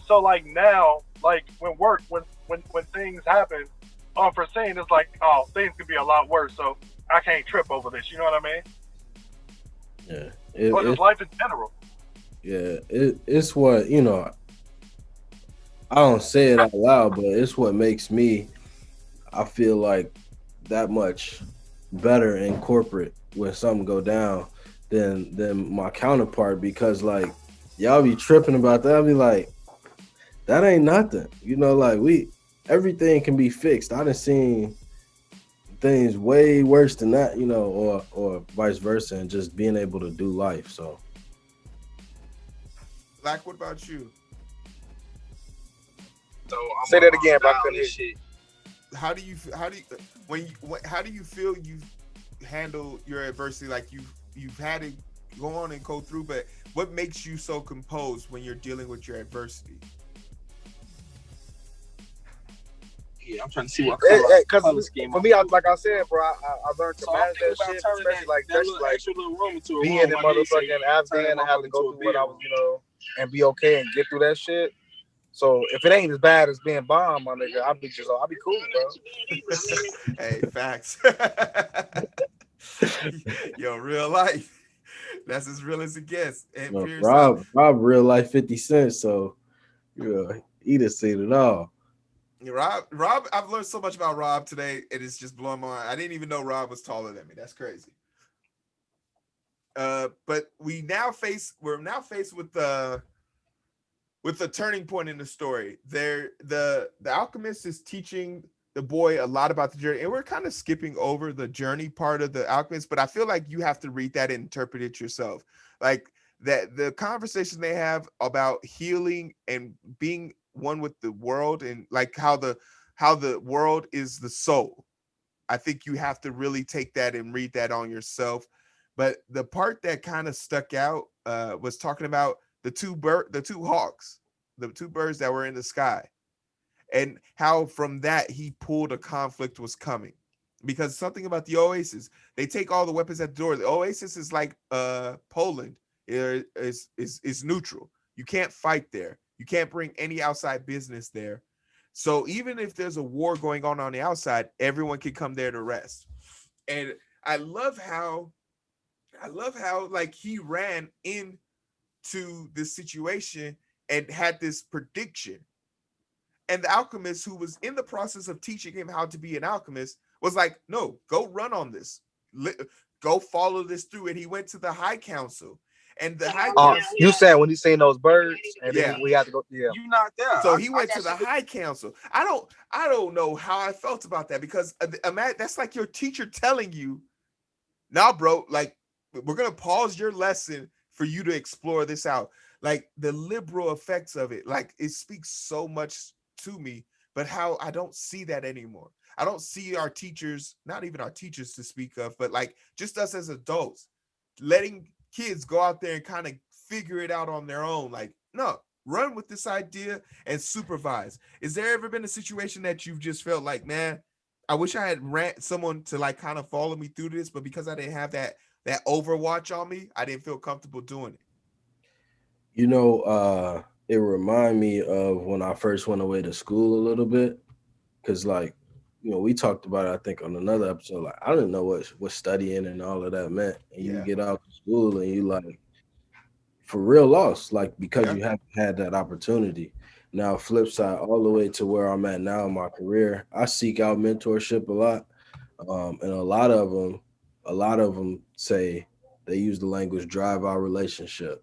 So like now, like when things happen unforeseen, it's like, oh, things could be a lot worse. So I can't trip over this. You know what I mean? Yeah. Or just life in general. Yeah. It's what, you know, I don't say it out loud, but it's what makes me, I feel like, that much better in corporate when something go down than my counterpart, because like y'all be tripping about that. I'll be like, that ain't nothing. You know, like everything can be fixed. I done seen things way worse than that, you know, or vice versa, and just being able to do life. So Black, what about you? So say that again, but I couldn't hear you. How do you feel you handle your adversity? Like you've had it go on and go through, but what makes you so composed when you're dealing with your adversity? Yeah, I'm trying to see what color scheme. For me, like I said, bro, I learned to manage that shit, especially like extra little room into being in motherfucking Afghan and having to go through what I was, you know, and be okay and get through that shit. So if it ain't as bad as being bombed, my nigga, I'll be cool, bro. Hey, facts. Yo, real life. That's as real as it gets. And Rob real life 50 Cent, so yeah, he done seen it all. Rob, I've learned so much about Rob today. It is just blowing my mind. I didn't even know Rob was taller than me. That's crazy. But we're now faced with a turning point in the story. The alchemist is teaching the boy a lot about the journey, and we're kind of skipping over the journey part of the alchemist, but I feel like you have to read that and interpret it yourself. Like that the conversation they have about healing and being one with the world, and like how the world is the soul. I think you have to really take that and read that on yourself. But the part that kind of stuck out was talking about the two hawks, the two birds that were in the sky, and how from that he pulled a conflict was coming. Because something about the Oasis, they take all the weapons at the door. The Oasis is like Poland, is neutral. You can't fight there. You can't bring any outside business there. So even if there's a war going on the outside, everyone can come there to rest. And I love how like he ran into this situation and had this prediction. And the alchemist, who was in the process of teaching him how to be an alchemist, was like, no, go run on this. Go follow this through. And he went to the high council. And the high council, You said when he seen those birds, and yeah, then we had to go. Yeah, You not there. so he went to the high council. I don't know how I felt about that, because that's like your teacher telling you, nah, bro, like we're gonna pause your lesson for you to explore this out. Like the liberal effects of it, like it speaks so much to me, but how I don't see that anymore. I don't see our teachers, not even our teachers to speak of, but like just us as adults, letting kids go out there and kind of figure it out on their own. Like, no, run with this idea and supervise. Is there ever been a situation that you've just felt like, man, I wish I had someone to like kind of follow me through this, but because I didn't have that overwatch on me, I didn't feel comfortable doing it. It remind me of when I first went away to school a little bit, because like, we talked about it, I think, on another episode. Like, I didn't know what studying and all of that meant, and you Yeah. get out to school and you like for real lost, like because Yeah. you haven't had that opportunity. Now, flip side, all the way to where I'm at now in my career, I seek out mentorship a lot, and a lot of them say they use the language drive our relationship.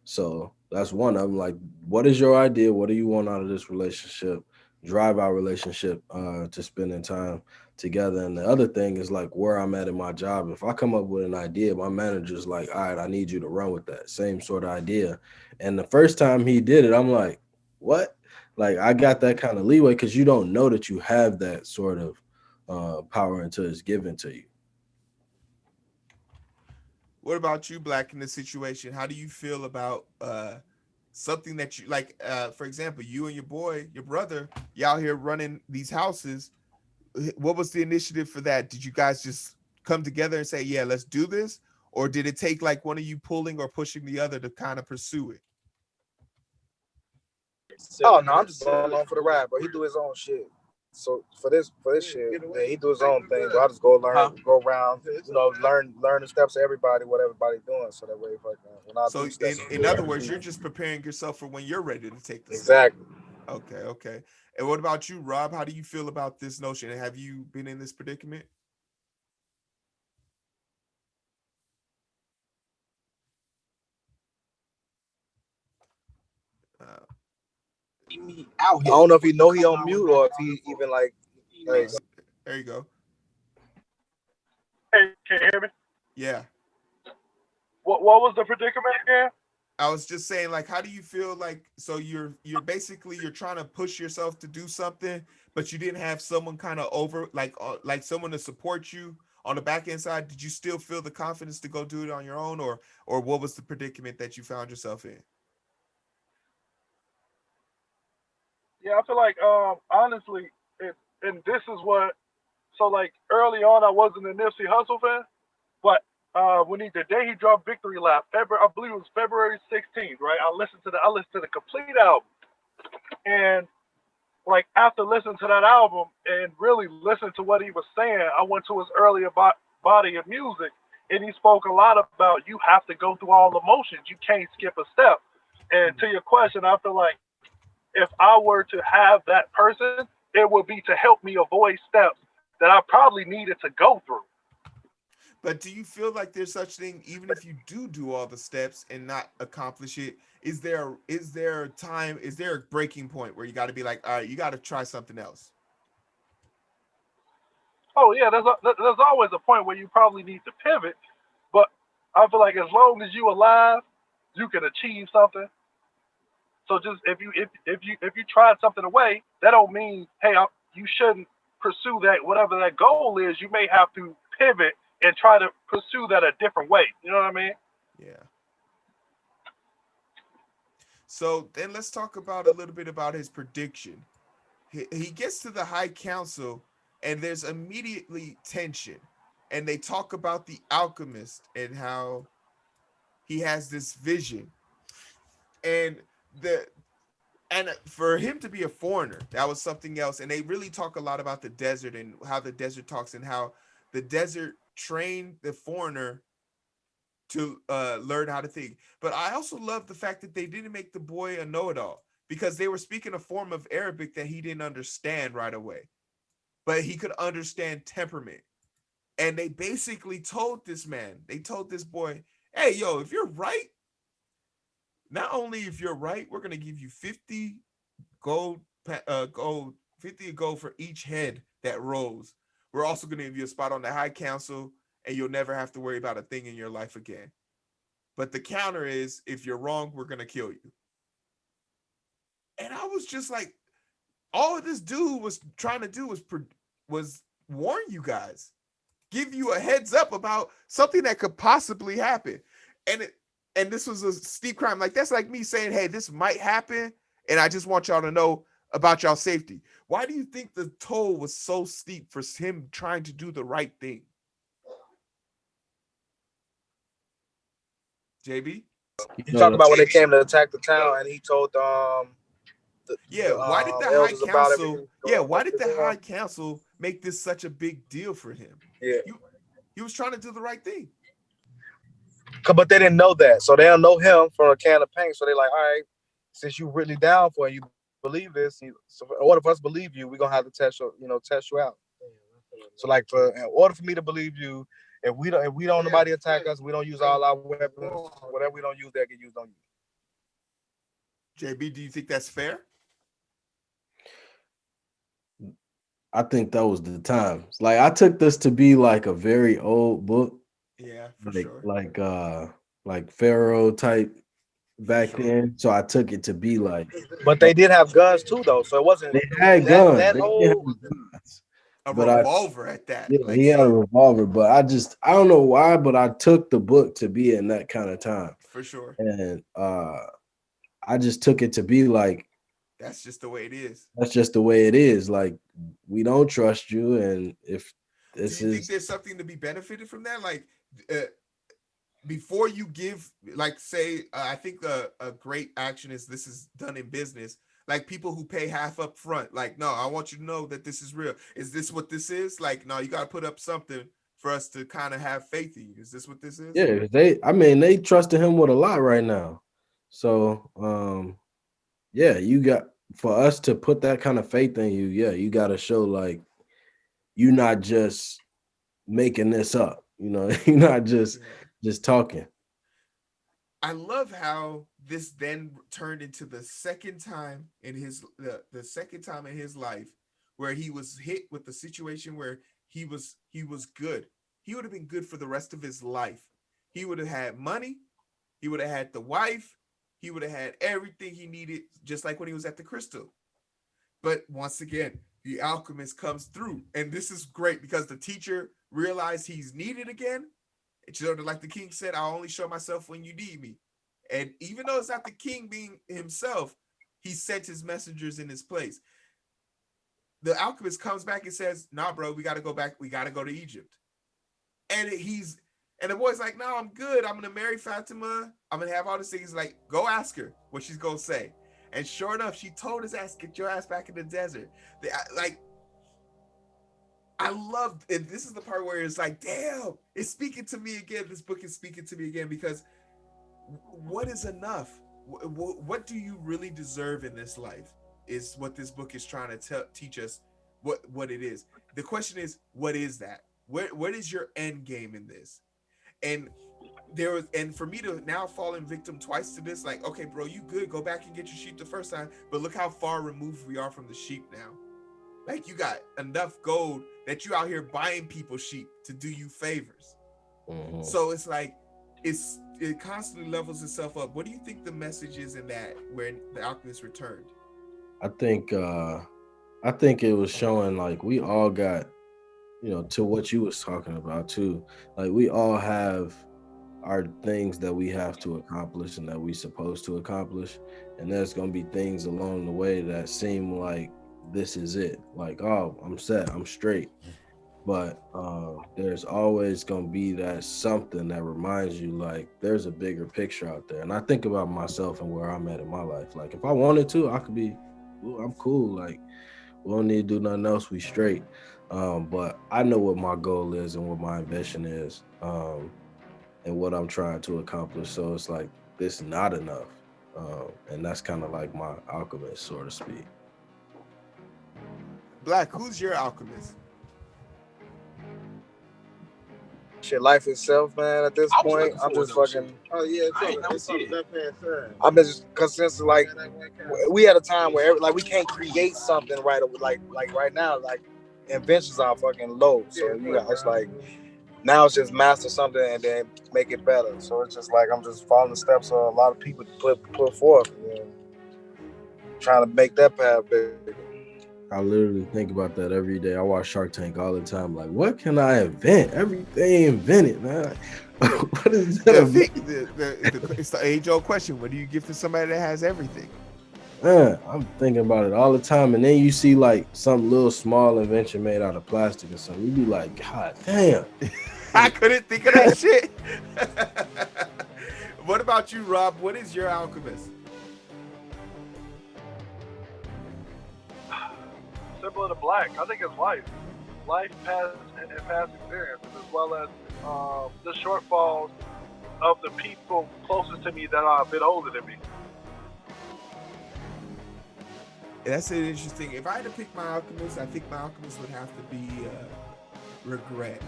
So that's one of them. Like, what is your idea? What do you want out of this relationship? Drive our relationship to spending time together. And the other thing is like where I'm at in my job. If I come up with an idea, my manager's like, all right, I need you to run with that same sort of idea. And the first time he did it, I'm like, what? Like, I got that kind of leeway because you don't know that you have that sort of power until it's given to you. What about you, Black, in this situation? How do you feel about something that you like? For example, you and your brother, y'all here running these houses. What was the initiative for that? Did you guys just come together and say, yeah, let's do this? Or did it take like one of you pulling or pushing the other to kind of pursue it? Oh no, I'm just going along for the ride, bro. He do his own shit. So for this shit, yeah, he do his own thing. But I just go learn, go around, learn the steps of everybody, what everybody doing, so that way, when I So do steps, in other words, you're just preparing yourself for when you're ready to take the step. exactly. Okay, okay. And what about you, Rob? How do you feel about this notion? Have you been in this predicament? Uh, Me out I here. don't know if he know he on mute or if he even like there you go. Hey, can you hear me? Yeah. What was the predicament again? I was just saying, like, how do you feel like, so you're basically you're trying to push yourself to do something, but you didn't have someone kind of over like someone to support you on the back end side. Did you still feel the confidence to go do it on your own, or what was the predicament that you found yourself in? Yeah, I feel like honestly, and this is what. So like early on, I wasn't a Nipsey Hussle fan, but when the day he dropped Victory Lap, February, I believe it was February 16th, right? I listened to the complete album, and like after listening to that album and really listening to what he was saying, I went to his earlier body of music, and he spoke a lot about you have to go through all the motions, you can't skip a step. And to your question, I feel like if I were to have that person, it would be to help me avoid steps that I probably needed to go through. But do you feel like there's such thing, even if you do all the steps and not accomplish it, is there a breaking point where you got to be like, all right, you got to try something else? Oh yeah, there's always a point where you probably need to pivot, but I feel like as long as you alive, you can achieve something. So just if you tried something away, that don't mean hey you shouldn't pursue that whatever that goal is. You may have to pivot and try to pursue that a different way. You know what I mean? Yeah. So then let's talk about a little bit about his prediction. He gets to the High Council, and there's immediately tension, and they talk about the Alchemist and how he has this vision, and the and for him to be a foreigner, that was something else. And they really talk a lot about the desert and how the desert talks and how the desert trained the foreigner to learn how to think. But I also love the fact that they didn't make the boy a know-it-all, because they were speaking a form of Arabic that he didn't understand right away, but he could understand temperament. And they basically told this man, they told this boy, hey, yo, if you're right, not only if you're right, we're going to give you 50 gold, gold, 50 gold for each head that rolls. We're also going to give you a spot on the High Council, and you'll never have to worry about a thing in your life again. But the counter is, if you're wrong, we're going to kill you. And I was just like, all this dude was trying to do was warn you guys, give you a heads up about something that could possibly happen. And this was a steep crime. Like, that's like me saying, hey, this might happen, and I just want y'all to know about y'all safety. Why do you think the toll was so steep for him trying to do the right thing? JB? You talk about when they came to attack the town, and he told Yeah, why did the High elders about Council? everything Yeah, going why on did with the High them. Council make this such a big deal for him? Yeah, He was trying to do the right thing. but they didn't know that, so they don't know him from a can of paint. So they're like, all right, since you really down for it, you believe this. So in order for us to believe you, we're gonna have to test you out. So like, in order for me to believe you, if we don't nobody attack us, we don't use all our weapons. Whatever we don't use, that get used on you. JB, do you think that's fair? I think that was the time. Like, I took this to be like a very old book, Yeah, for like sure. like Pharaoh type back sure. then. So I took it to be like, But they did have guns too, though. So it wasn't they had guns. that They did old. have guns. A But I revolver at that. Yeah, Like, he had a revolver, but I don't know why, but I took the book to be in that kind of time. for sure. And I just took it to be like, That's just the way it is. that's just the way it is. Like, we don't trust you, and if Do this you think is there's something to be benefited from that? Like, before you give, like, say, I think a great action is, this is done in business. Like, people who pay half up front. Like, no, I want you to know that this is real. Is this what this is? Like, no, you got to put up something for us to kind of have faith in you. Is this what this is? yeah, they trusted him with a lot right now. So yeah, you got, for us to put that kind of faith in you, yeah, you got to show like you're not just making this up, you're not just talking. I love how this then turned into the second time in his the second time in his life where he was hit with the situation where he was good. He would have been good for the rest of his life. He would have had money. He would have had the wife. He would have had everything he needed, just like when he was at the Crystal. But once again, the Alchemist comes through, and this is great because the teacher realized he's needed again. It's sort of like the king said, I'll only show myself when you need me. And even though it's not the king being himself, he sent his messengers in his place. The Alchemist comes back and says, nah, bro, we got to go back. We got to go to Egypt. And the boy's like, no, I'm good. I'm going to marry Fatima. I'm going to have all these things. Like, go ask her what she's going to say. And sure enough, she told his ass, get your ass back in the desert. I loved, and this is the part where it's like, damn, it's speaking to me again. This book is speaking to me again, because what is enough? What do you really deserve in this life? is what this book is trying to teach us what it is. The question is, what is that? What is your end game in this? And and for me to now fall in victim twice to this, like, okay, bro, you good, go back and get your sheep the first time, but look how far removed we are from the sheep now. Like, you got enough gold that you out here buying people sheep to do you favors. Mhm. So it's like it constantly levels itself up. What do you think the message is in that when the Alchemist returned? I think it was showing like we all got, to what you was talking about too. Like we all have our things that we have to accomplish and that we supposed to accomplish, and there's gonna be things along the way that seem like this is it. Like, oh, I'm set, I'm straight. But there's always gonna be that something that reminds you like there's a bigger picture out there. And I think about myself and where I'm at in my life. Like if I wanted to, I could be, "Ooh, I'm cool. Like we don't need to do nothing else. We straight." But I know what my goal is and what my ambition is, and what I'm trying to accomplish. So it's like this not enough, and that's kind of like my alchemist, so to speak. Black, who's your alchemist? Shit, life itself, man. At this I was point, looking I'm for just though, fucking. Oh yeah, I ain't never seen it. I've been just because since like we had a time where like we can't create something right away, like right now, like inventions are fucking low. So you got it's like now it's just master something and then make it better. So it's just like I'm just following the steps of a lot of people put forth and trying to make that path bigger. I literally think about that every day. I watch Shark Tank all the time. Like, what can I invent? Everything invented, man. What is that? It's the age-old question. What do you give to somebody that has everything? Man, I'm thinking about it all the time. And then you see like some little small invention made out of plastic or something. You be like, God damn. I couldn't think of that shit. What about you, Rob? What is your alchemist? Similar to Black, I think it's life, past and past experiences, as well as the shortfalls of the people closest to me that are a bit older than me. That's an interesting. If I had to pick my alchemist, I think my alchemist would have to be regret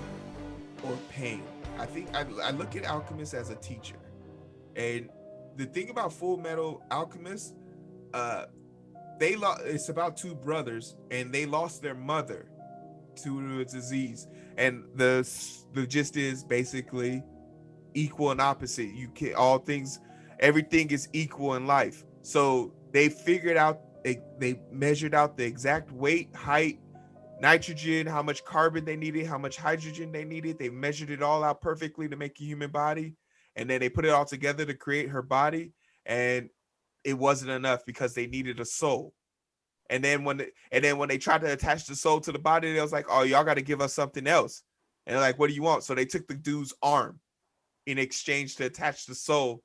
or pain. I think I look at Alchemist as a teacher, and the thing about Full Metal Alchemist, it's about two brothers, and they lost their mother to a disease, and the gist is basically equal and opposite. You can everything is equal in life. So they figured out, they measured out the exact weight, height, nitrogen, how much carbon they needed, how much hydrogen they needed. They measured it all out perfectly to make a human body, and then they put it all together to create her body, and it wasn't enough because they needed a soul. And then when they tried to attach the soul to the body, they was like, "Oh, y'all got to give us something else." And they're like, "What do you want?" So they took the dude's arm in exchange to attach the soul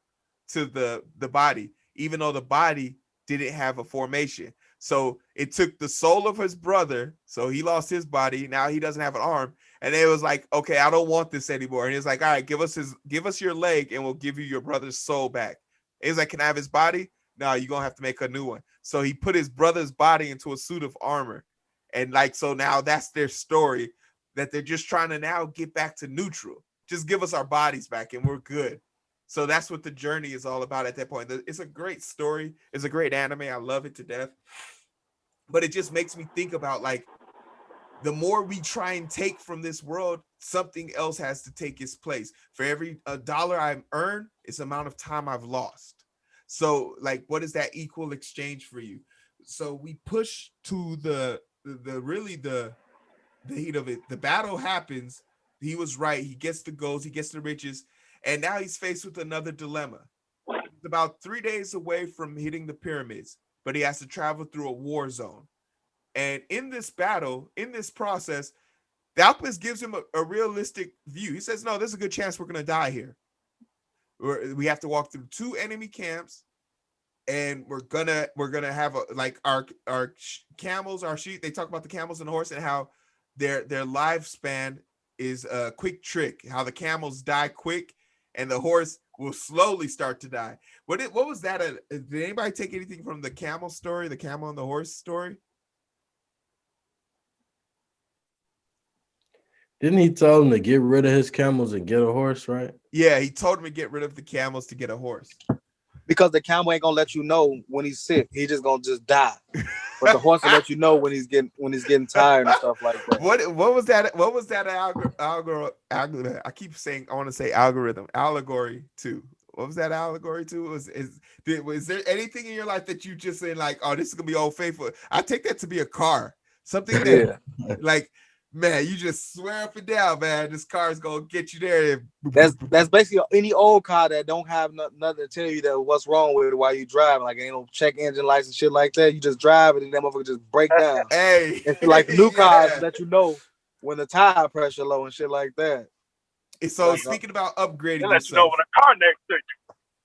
to the body, even though the body didn't have a formation. So it took the soul of his brother, so he lost his body, now he doesn't have an arm, and it was like, okay, I don't want this anymore. And he's like, all right, give us your leg and we'll give you your brother's soul back. He's like, can I have his body? No, you're gonna have to make a new one. So he put his brother's body into a suit of armor, and like, so now that's their story, that they're just trying to now get back to neutral. Just give us our bodies back and we're good. So that's what the journey is all about at that point. It's a great story. It's a great anime. I love it to death. But it just makes me think about, like, the more we try and take from this world, something else has to take its place. For every dollar I earn, it's the amount of time I've lost. So, like, what is that equal exchange for you? So we push to the heat of it. The battle happens. He was right. He gets the goals. He gets the riches. And now he's faced with another dilemma. He's about 3 days away from hitting the pyramids, but he has to travel through a war zone. And in this battle, in this process, the Alchemist gives him a realistic view. He says, no, there's a good chance we're going to die here. We have to walk through 2 enemy camps, and we're gonna have our camels, our sheep. They talk about the camels and the horse and how their lifespan is a quick trick. How the camels die quick and the horse will slowly start to die. What was that? Did anybody take anything from the camel story, the camel and the horse story? Didn't he tell him to get rid of his camels and get a horse, right? Yeah, he told him to get rid of the camels to get a horse. Because the camel ain't gonna let you know when he's sick. He's just gonna die. But the horse will let you know when he's getting tired and stuff like that. What was that? What was that algorithm? I keep saying I want to say algorithm, allegory to. What was that allegory to? Was there anything in your life that you just saying like, oh, this is gonna be Old Faithful? I take that to be a car, something that like, man, you just swear up and down, man, this car is gonna get you there. That's basically any old car that don't have nothing to tell you that what's wrong with it while you driving. Like ain't no check engine lights and shit like that. You just drive it and that motherfucker just break down. Hey, and like the new cars let you know when the tire pressure low and shit like that. So speaking about upgrading, they let you know when a car next to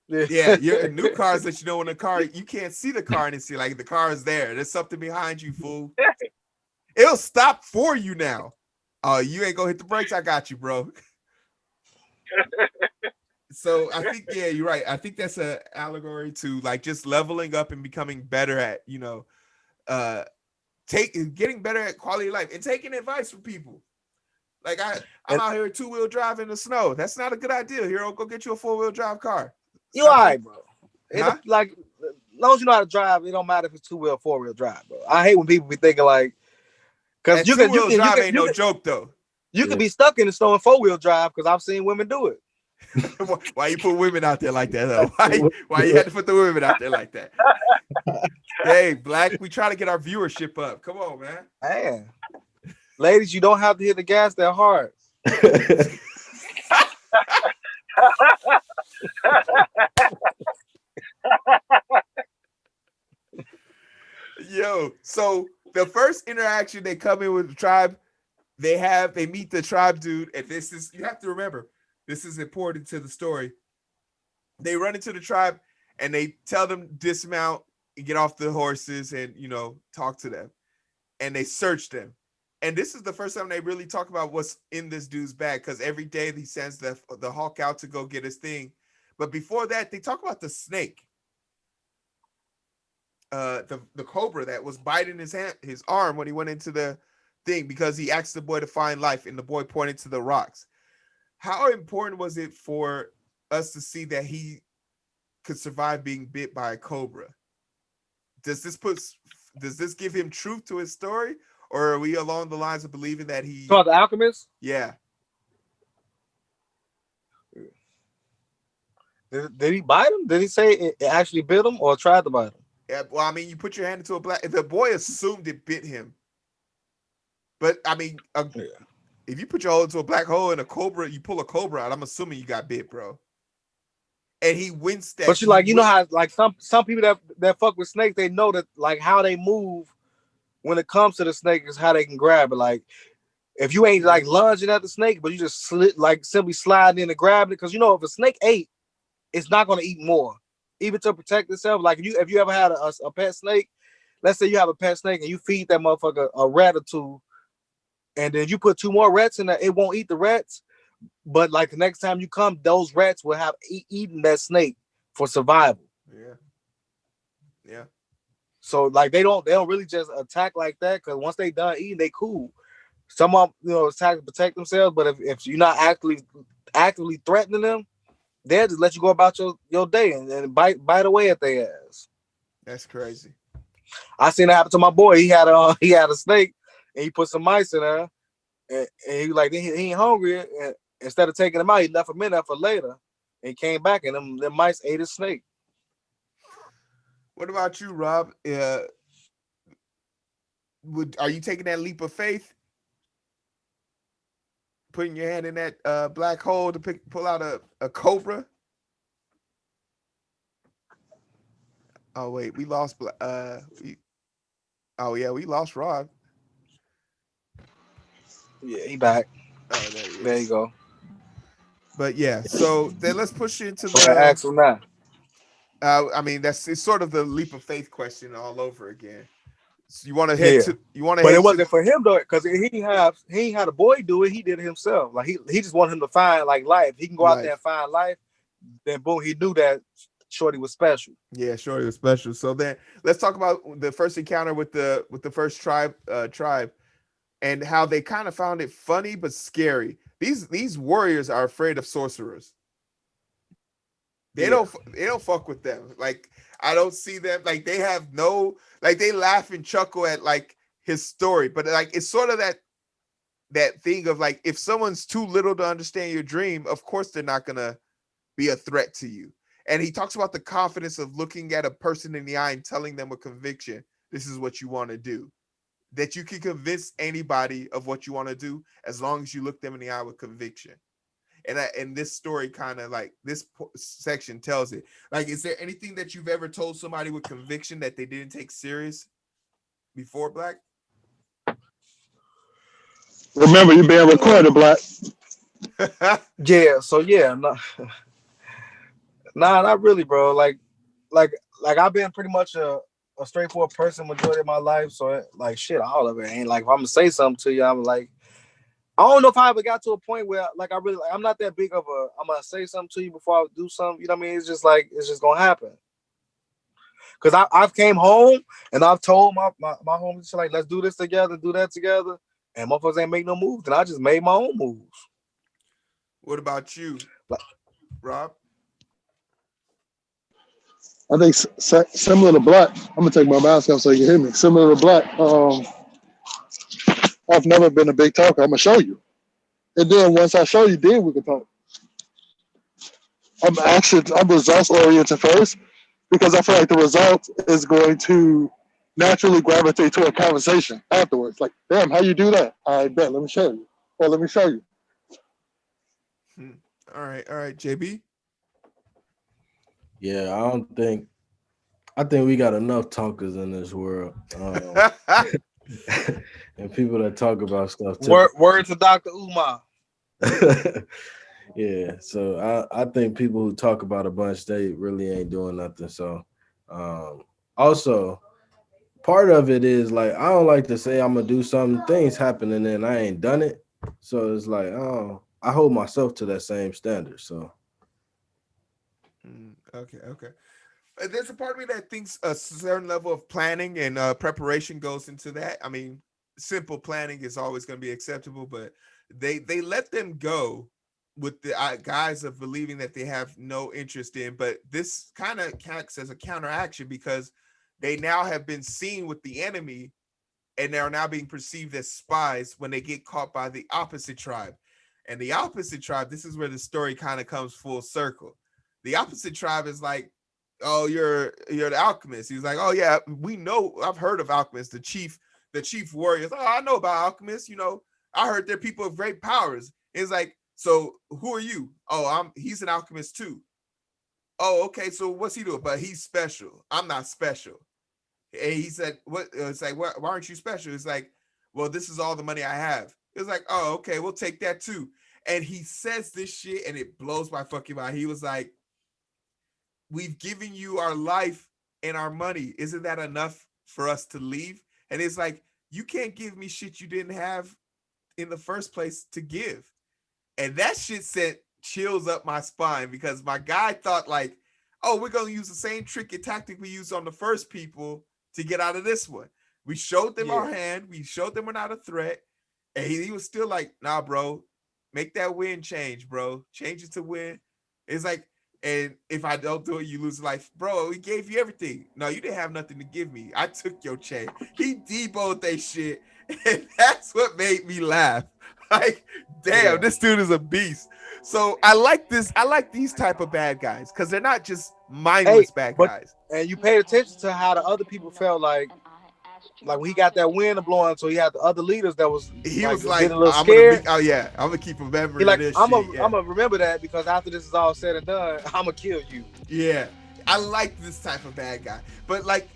you. Yeah, your new cars let you know when the car, you can't see the car and see like the car is there. There's something behind you, fool. It'll stop for you now. Oh, you ain't gonna hit the brakes. I got you, bro. So I think, yeah, you're right. I think that's an allegory to like just leveling up and becoming better at, getting better at quality of life and taking advice from people. Like I'm out here 2-wheel drive in the snow. That's not a good idea. Heero, go get you a 4-wheel drive car. You all right, bro. Huh? Like, as long as you know how to drive, it don't matter if it's 2-wheel, 4-wheel drive, bro. I hate when people be thinking like, because you can drive ain't no joke though. You can be stuck in the snow in 4-wheel drive because I've seen women do it. Why you put women out there like that though? Why you had to put the women out there like that? Hey, Black, we try to get our viewership up. Come on, man. Man. Ladies, you don't have to hit the gas that hard. Yo, so the first interaction they come in with the tribe, they meet the tribe dude, and this is, you have to remember, this is important to the story. They run into the tribe and they tell them dismount and get off the horses and talk to them, and they search them. And this is the first time they really talk about what's in this dude's bag, because every day he sends the hawk out to go get his thing. But before that, they talk about the snake, the cobra that was biting his arm when he went into the thing, because he asked the boy to find life, and the boy pointed to the rocks. How important was it for us to see that he could survive being bit by a cobra? Does this give him truth to his story? Or are we along the lines of believing that he... So the Alchemist? Yeah. Did he bite him? Did he say it actually bit him or tried to bite him? Yeah, well, I mean, you put your hand into a black... The boy assumed it bit him. But, I mean, if you put your hole into a black hole and a cobra, you pull a cobra out, I'm assuming you got bit, bro. And he winced at... But you know how, like, some people that fuck with snakes, they know that, like, how they move when it comes to the snake is how they can grab it. Like, if you ain't like lunging at the snake, but you just simply slide in and grab it, because if a snake ate, it's not going to eat more, even to protect itself. Like if you ever had a pet snake, let's say you have a pet snake and you feed that motherfucker a rat or two, and then you put 2 more rats in there, it won't eat the rats. But like the next time you come, those rats will have eaten that snake for survival. Yeah. So like they don't really just attack like that, because once they done eating, they cool. Some of them attack to protect themselves, but if you're not actively threatening them, they'll just let you go about your day and bite away at their ass. That's crazy. I seen it happen to my boy. He had a snake and he put some mice in there, and he was like, he ain't hungry. And instead of taking him out, he left him in there for later, and he came back and them mice ate his snake. What about you, Rob? Are you taking that leap of faith? Putting your hand in that black hole to pull out a cobra? Oh wait, we lost. We lost Rob. Yeah, he back. Oh, there you go. But yeah, so then let's push into the. Ask him now. I mean, it's sort of the leap of faith question all over again. So you want to head to, but it wasn't for him though, because he had a boy do it. He did it himself. Like he just wanted him to find like life. He can go out there and find life, then boom, he knew that Shorty was special. Yeah, Shorty was special. So then let's talk about the first encounter with the first tribe and how they kind of found it funny but scary. These warriors are afraid of sorcerers. They don't fuck with them. Like I don't see them like they have no like they laugh and chuckle at like his story, but like it's sort of that thing of like if someone's too little to understand your dream, of course they're not gonna be a threat to you. And he talks about the confidence of looking at a person in the eye and telling them with conviction, this is what you want to do. That you can convince anybody of what you want to do as long as you look them in the eye with conviction. And this story kind of like this section tells it. Like, is there anything that you've ever told somebody with conviction that they didn't take serious before, Black? Remember, you're being recorded, Black. Yeah. So yeah, nah, not really, bro. Like I've been pretty much a straightforward person majority of my life. So like shit, all of it ain't like if I'm gonna say something to you, I'm like, I don't know if I ever got to a point where like I really I'm not that big of a I'm gonna say something to you before I do something. You know what I mean? It's just like it's just gonna happen. Cause I've came home and I've told my homies like let's do this together, do that together, and motherfuckers ain't make no moves. And I just made my own moves. What about you, Rob? I think similar to Black. I'm gonna take my mask off so you can hear me. Similar to Black. I've never been a big talker. I'm gonna show you, and then once I show you, then we can talk. I'm results oriented first because I feel like the result is going to naturally gravitate to a conversation afterwards. Like, damn, how you do that? I bet. Let me show you. Or let me show you. All right, JB. Yeah, I think we got enough talkers in this world. And people that talk about stuff too. Word to Dr. Umar. Yeah, so I think people who talk about a bunch, they really ain't doing nothing. So also part of it is like I don't like to say I'm gonna do something, things happen and then I ain't done it. So it's like, oh, I hold myself to that same standard. So Okay. There's a part of me that thinks a certain level of planning and preparation goes into that. I mean, simple planning is always going to be acceptable, but they let them go with the guise of believing that they have no interest in. But this kind of acts as a counteraction because they now have been seen with the enemy and they're now being perceived as spies when they get caught by the opposite tribe. And the opposite tribe, this is where the story kind of comes full circle. The opposite tribe is like, oh, you're the Alchemist. He's like, oh yeah, we know. I've heard of Alchemist, the chief warriors. Oh, I know about Alchemist. You know, I heard they're people of great powers. It's like, so who are you? Oh, he's an alchemist too. Oh, okay. So what's he doing? But he's special. I'm not special. And he said, what? It's like, why aren't you special? It's like, well, this is all the money I have. It's like, oh, okay, we'll take that too. And he says this shit and it blows my fucking mind. He was like, we've given you our life and our money. Isn't that enough for us to leave? And it's like, you can't give me shit you didn't have in the first place to give. And that shit sent chills up my spine because my guy thought like, oh, we're going to use the same trick and tactic we used on the first people to get out of this one. We showed them our hand. We showed them we're not a threat. And he was still like, nah, bro, make that win change, bro. Change it to win. It's like, and if I don't do it, you lose life. Bro, we gave you everything. No, you didn't have nothing to give me. I took your chain. He deboed that shit. And that's what made me laugh. Like, damn, this dude is a beast. So I like this. I like these type of bad guys because they're not just mindless bad guys. And you paid attention to how the other people felt like when he got that wind blowing, so he had the other leaders that was he was like a little scared. I'm gonna keep remembering like, this. I'm gonna remember that because after this is all said and done, I'm gonna kill you. Yeah, I like this type of bad guy, but like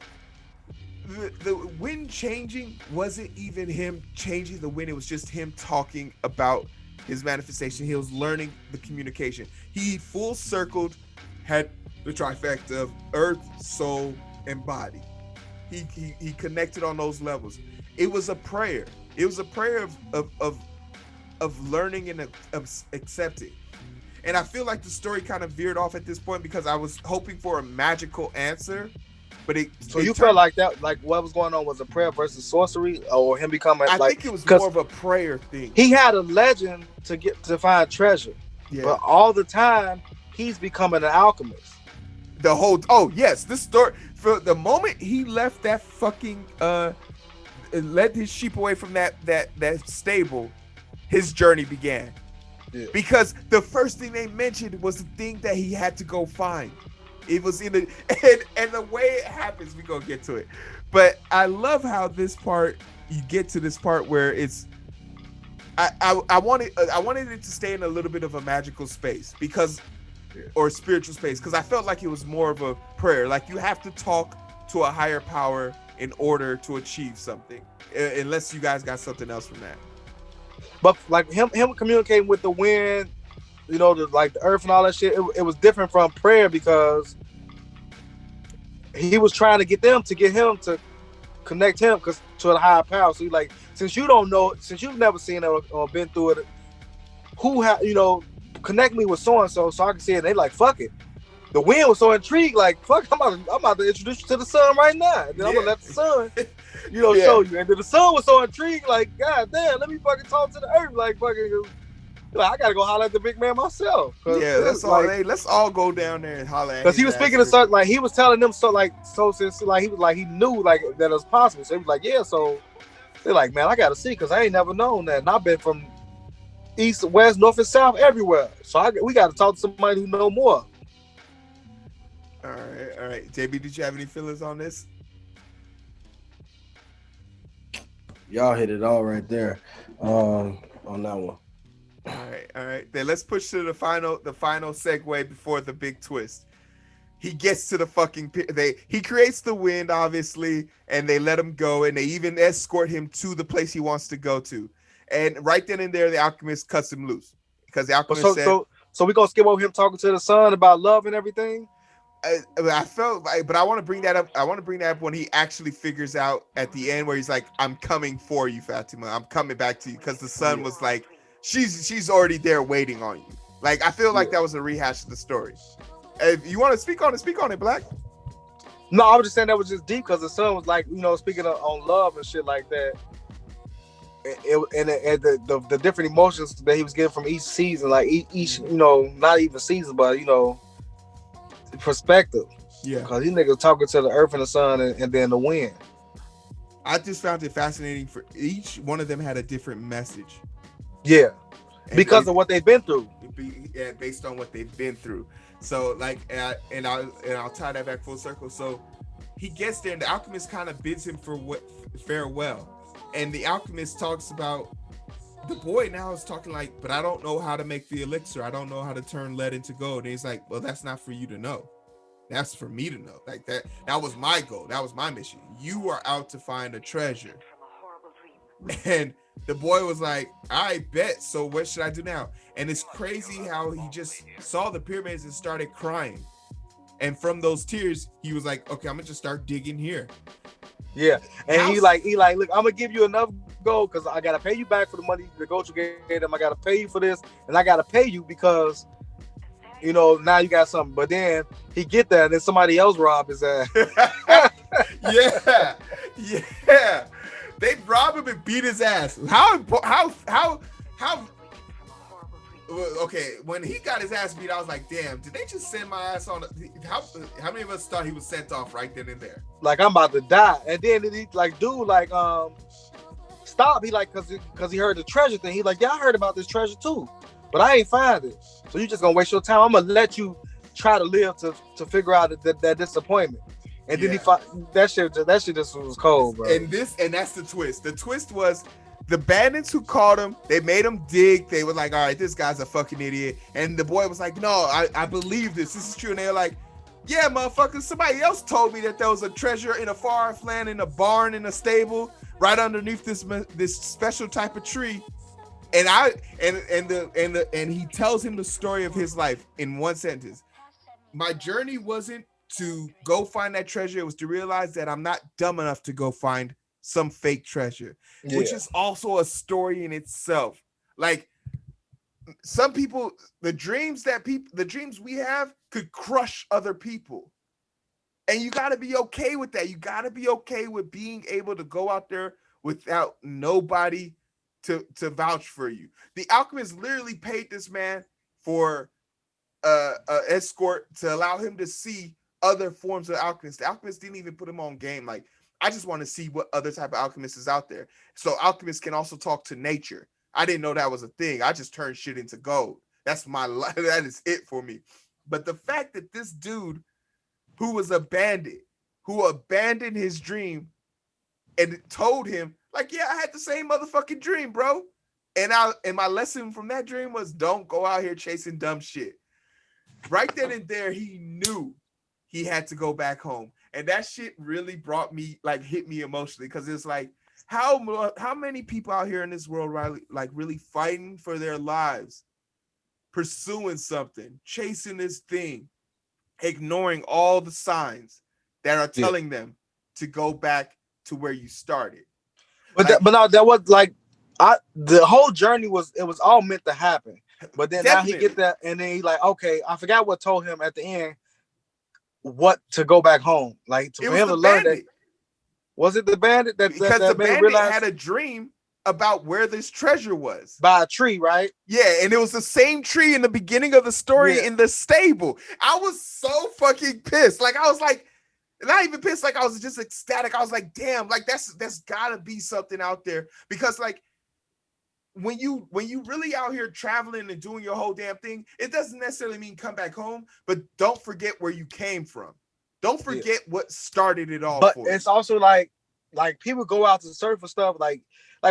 the wind changing wasn't even him changing the wind. It was just him talking about his manifestation. He was learning the communication. He full circled, had the trifecta of earth, soul, and body. He connected on those levels. It was a prayer. It was a prayer of learning and of accepting. And I feel like the story kind of veered off at this point because I was hoping for a magical answer, but So you felt like that, like what was going on was a prayer versus sorcery, or him becoming I like, think it was because more of a prayer thing. he had a legend to find treasure, but all the time he's becoming an alchemist. The whole this story, for the moment he left that fucking led his sheep away from that stable, his journey began. Yeah. Because the first thing they mentioned was the thing that he had to go find. It was in the and the way it happens, we gonna get to it. But I love how this part, you get to this part where it's I wanted it to stay in a little bit of a magical space because or spiritual space, because I felt like it was more of a prayer. Like you have to talk to a higher power in order to achieve something, unless you guys got something else from that. But like him communicating with the wind, you know, the earth and all that shit, it was different from prayer because he was trying to get him to connect him to a higher power. So he like, since you don't know, since you've never seen it or been through it, connect me with so and so I can see it. And they like, fuck it. The wind was so intrigued, like, fuck, I'm about to introduce you to the sun right now. And then I'm gonna let the sun, show you. And then the sun was so intrigued, like, god damn, let me fucking talk to the earth, like fucking. Like, I gotta go holler at the big man myself. Yeah, that's all. Hey, let's all go down there and holler at him. Because he was speaking to something, like he was telling them since like he was like he knew like that it was possible. So he was like, yeah. So they're like, man, I gotta see because I ain't never known that, and I've been from east, west, north, and south everywhere. So we got to talk to somebody who know more. All right. JB, did you have any feelings on this? Y'all hit it all right there on that one. All right. Then let's push to the final segue before the big twist. He gets to the fucking he creates the wind, obviously, and they let him go, and they even escort him to the place he wants to go to. And right then and there, the alchemist cuts him loose because the alchemist said, "So we gonna skip over him talking to the sun about love and everything." I felt like, but I want to bring that up. I want to bring that up when he actually figures out at the end where he's like, "I'm coming for you, Fatima. I'm coming back to you," because the sun was like, "She's already there waiting on you." Like I feel like that was a rehash of the story. If you want to speak on it, Black. No, I was just saying that was just deep because the sun was like, speaking on love and shit like that. And the different emotions that he was getting from each season, like each not even season, but perspective. Yeah, because these niggas talking to the earth and the sun and then the wind. I just found it fascinating. For each one of them had a different message. Yeah, because of what they've been through. Yeah, based on what they've been through. So like, and I'll tie that back full circle. So he gets there, and the alchemist kind of bids him farewell. And the alchemist talks about the boy now is talking like, but I don't know how to make the elixir. I don't know how to turn lead into gold. And he's like, well, that's not for you to know. That's for me to know. Like that was my goal. That was my mission. You are out to find a treasure. And the boy was like, I bet. So what should I do now? And it's crazy how he just saw the pyramids and started crying. And from those tears, he was like, okay, I'm gonna just start digging here. Yeah. And he like, look, I'm gonna give you enough gold because I gotta pay you back for the money, the gold you gave them. I gotta pay you for this, and I gotta pay you because now you got something. But then he get that, and then somebody else rob his ass. Yeah. They rob him and beat his ass. How? Okay, when he got his ass beat, I was like, damn, did they just send my ass on? How many of us thought he was sent off right then and there? Like, I'm about to die. And then he like, dude, like, stop. He like, cause he heard the treasure thing. He like, yeah, I heard about this treasure too, but I ain't find it. So you just gonna waste your time. I'm gonna let you try to live to figure out that disappointment. And then that shit just was cold, bro. And that's the twist. The twist was the bandits who caught him, they made him dig. They were like, all right, this guy's a fucking idiot. And the boy was like, no, I believe this. This is true. And they were like, yeah, motherfucker, somebody else told me that there was a treasure in a far off land, in a barn, in a stable, right underneath this special type of tree. And he tells him the story of his life in one sentence. My journey wasn't to go find that treasure. It was to realize that I'm not dumb enough to go find some fake treasure, which is also a story in itself. Like, some people, the dreams we have could crush other people. And you got to be okay with that. You got to be okay with being able to go out there without nobody to vouch for you. The Alchemist literally paid this man for a escort to allow him to see other forms of alchemists. The Alchemist didn't even put him on game. Like, I just want to see what other type of alchemist is out there. So alchemists can also talk to nature. I didn't know that was a thing. I just turned shit into gold. That's my life. That is it for me. But the fact that this dude who was a bandit, who abandoned his dream and told him, like, yeah, I had the same motherfucking dream, bro. And my lesson from that dream was don't go out here chasing dumb shit. Right then and there, he knew he had to go back home. And that shit really brought me, like, hit me emotionally, because it's like, how many people out here in this world really fighting for their lives, pursuing something, chasing this thing, ignoring all the signs that are telling them to go back to where you started. But that was like, the whole journey was all meant to happen. But then now he get that, and then he like, okay, I forgot what told him at the end what to go back home. Like for him to learn that. Was it the bandit because the bandit had a dream about where this treasure was by a tree, right? Yeah, and it was the same tree in the beginning of the story in the stable. I was so fucking pissed. Like, I was like, not even pissed, like I was just ecstatic. I was like, damn, like that's gotta be something out there. Because like when you really out here traveling and doing your whole damn thing, it doesn't necessarily mean come back home, but don't forget where you came from. Don't forget what started it all. But it's also like people go out to search for stuff. Like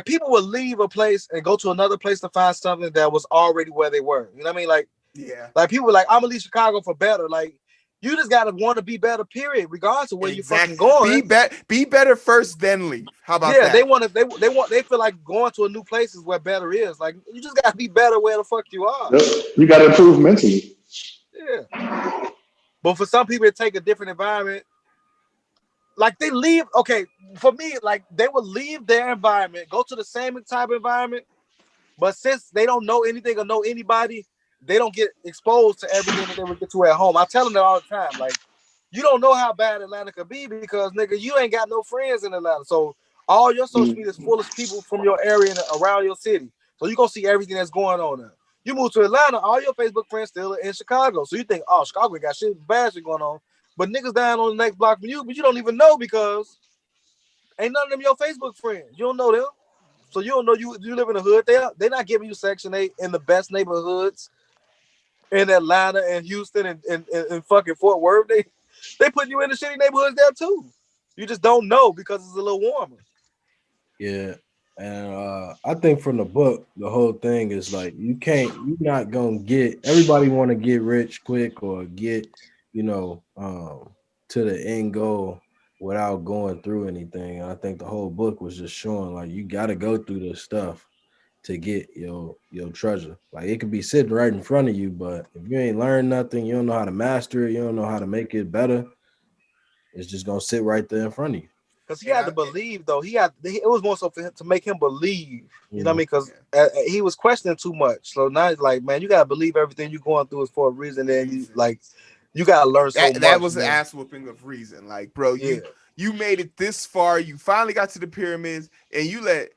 people would leave a place and go to another place to find something that was already where they were. You know what I mean? Like, yeah. Like people were like, I'm gonna leave Chicago for better. Like, you just gotta want to be better, period, regardless of where you're fucking going. Be better first, then leave. How about that? They feel like going to a new place is where better is. Like, you just gotta be better where the fuck you are. You gotta improve mentally. Yeah. But for some people, it take a different environment. Like, they leave, okay, for me, like, they would leave their environment, go to the same type of environment, but since they don't know anything or know anybody, they don't get exposed to everything that they would get to at home. I tell them that all the time. Like, you don't know how bad Atlanta could be because, nigga, you ain't got no friends in Atlanta. So all your social media is full of people from your area and around your city. So you're going to see everything that's going on there. You move to Atlanta, all your Facebook friends still in Chicago. So you think, oh, Chicago got bad shit going on. But niggas down on the next block from you, but you don't even know because ain't none of them your Facebook friends. You don't know them. So you don't know you live in the hood. They're not giving you Section 8 in the best neighborhoods in Atlanta and Houston and fucking Fort Worth. They put you in the shitty neighborhoods there too. You just don't know because it's a little warmer. Yeah. And I think from the book, the whole thing is like, you're not gonna get, everybody want to get rich quick or get, to the end goal without going through anything. And I think the whole book was just showing like, you got to go through this stuff to get your treasure. Like, it could be sitting right in front of you, but if you ain't learned nothing, you don't know how to master it, you don't know how to make it better, it's just gonna sit right there in front of you. Because he had to believe, though. It was more so for him to make him believe. You know what I mean? Because he was questioning too much. So now it's like, man, you gotta believe everything you're going through is for a reason. And you gotta learn so much. That was an ass whooping of reason. Like, bro, you made it this far. You finally got to the pyramids, and you let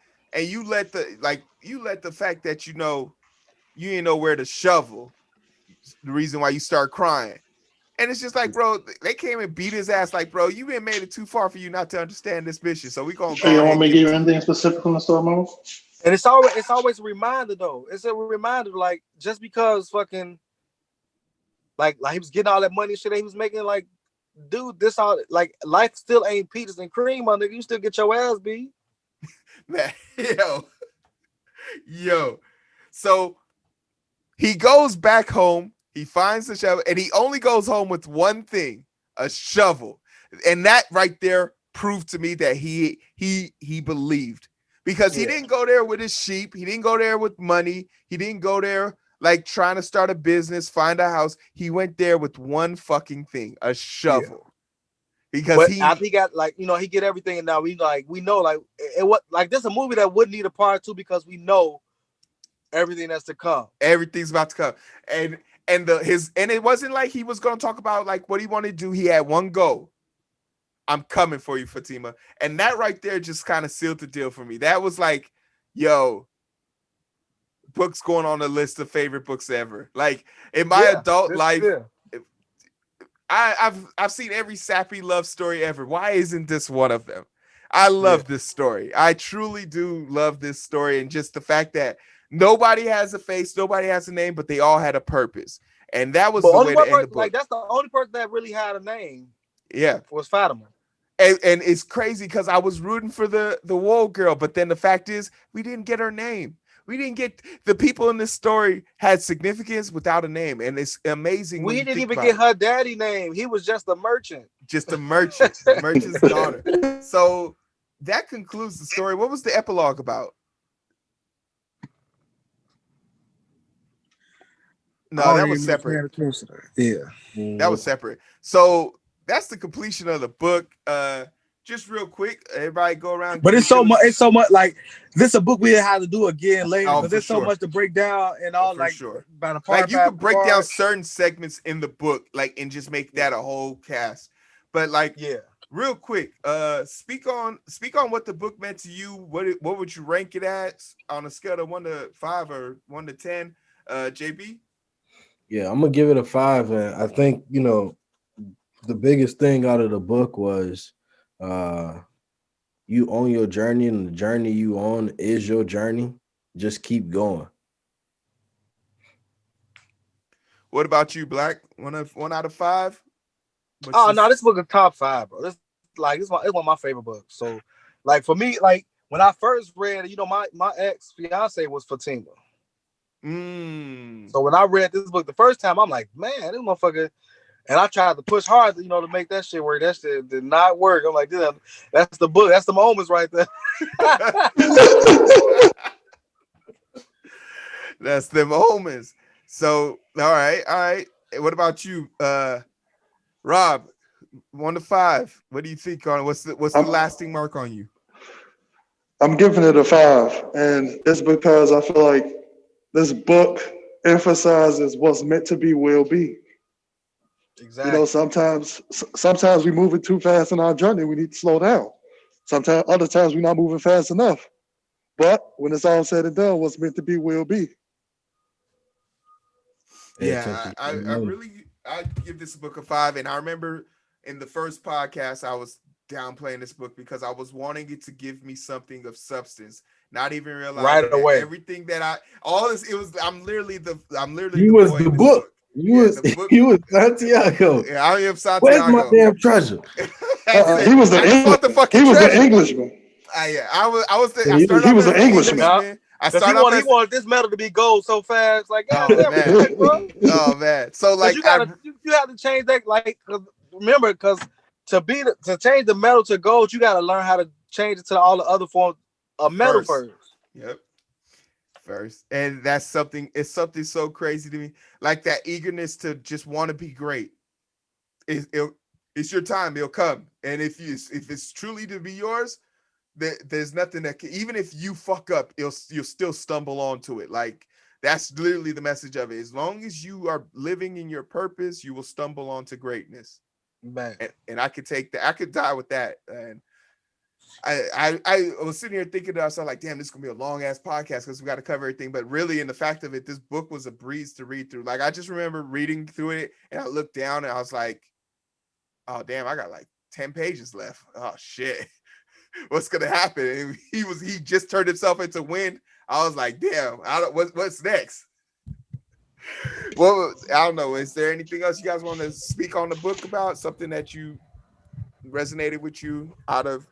the fact that you didn't know where to shovel, the reason why you start crying. And it's just like, bro, they came and beat his ass. Like, bro, you been made it too far for you not to understand this mission. So we gonna go. You want me to give you anything specific on the story mode? And it's always a reminder, though. It's a reminder, like, just because fucking like he was getting all that money and shit that he was making, like, dude, this all, like, life still ain't peaches and cream, my nigga. You still get your ass beat. Man, yo. So he goes back home. He finds the shovel, and he only goes home with one thing: a shovel. And that right there proved to me that he believed, because he didn't go there with his sheep. He didn't go there with money. He didn't go there like trying to start a business, find a house. He went there with one fucking thing: a shovel. Because he got, like, he get everything, and now we know, like, it was like, this is a movie that would need a part 2 because we know everything that's to come. Everything's about to come. And it wasn't like he was gonna talk about like what he wanted to do. He had one goal. I'm coming for you, Fatima. And that right there just kind of sealed the deal for me. That was like, yo, books going on the list of favorite books ever. Like in my adult life, I've seen every sappy love story ever. Why isn't this one of them? I love this story. I truly do love this story, and just the fact that nobody has a face, nobody has a name, but they all had a purpose, and that was the way to end the book. Like that's the only person that really had a name. Yeah, was Fatima. And it's crazy because I was rooting for the Woe girl, but then the fact is we didn't get her name. We didn't get the people in this story had significance without a name, and it's amazing. We didn't even get her daddy name. He was just a merchant. Just a merchant, the merchant's daughter. So that concludes the story. What was the epilogue about? No, that was separate. Yeah, that was separate. So that's the completion of the book. Just real quick, everybody go around. But it's so much. It's so much. Like this, a book we had to do again later because there's so much to break down and all. For like, sure. Like you could break down certain segments in the book, like, and just make that a whole cast. But like, real quick, speak on what the book meant to you. What would you rank it at on a scale of 1 to 5 or 1 to 10? JB. Yeah, I'm gonna give it a 5, and I think the biggest thing out of the book was you own your journey, and the journey you on is your journey. Just keep going. What about you, Black? 1 out of 5? No, this book is top 5, bro. It's one of my favorite books. So, like for me, like when I first read it, my ex fiance was Fatima. So when I read this book the first time, I'm like, man, this motherfucker. And I tried to push hard, to make that shit work. That shit did not work. I'm like, that's the book. That's the moments right there. That's the moments. So, all right. What about you, Rob? 1 to 5. What do you think on what's the lasting mark on you? I'm giving it a 5, and it's because I feel like this book emphasizes what's meant to be will be. Exactly. Sometimes we moving too fast in our journey. We need to slow down. Other times we're not moving fast enough. But when it's all said and done, what's meant to be will be. Yeah, I give this book a 5, and I remember in the first podcast I was downplaying this book because I was wanting it to give me something of substance, not even realizing right away everything that I'm literally the book. You was Santiago. Yeah, I am Santiago. Where's my damn treasure? He was the Englishman. I was the Englishman. He wanted this medal to be gold so fast. Like, man. Bro. Oh man. So like you have to change that. Like, remember, because to change the metal to gold, you got to learn how to change it to all the other forms of metal first. Yep. First, and it's something so crazy to me, like that eagerness to just want to be great. It's your time, it'll come, and if it's truly to be yours, there's nothing that can, even if you fuck up, you'll still stumble onto it. Like that's literally the message of it. As long as you are living in your purpose, you will stumble onto greatness. Man. And I could take that. I could die with that. And I was sitting here thinking to myself, like, damn, this is gonna be a long ass podcast because we got to cover everything. But really, in the fact of it, this book was a breeze to read through. Like, I just remember reading through it, and I looked down, and I was like, oh damn, I got like 10 pages left. Oh shit, what's gonna happen? And he just turned himself into wind. I was like, damn, what's next? Well, I don't know. Is there anything else you guys want to speak on the book about? Something that you resonated with you out of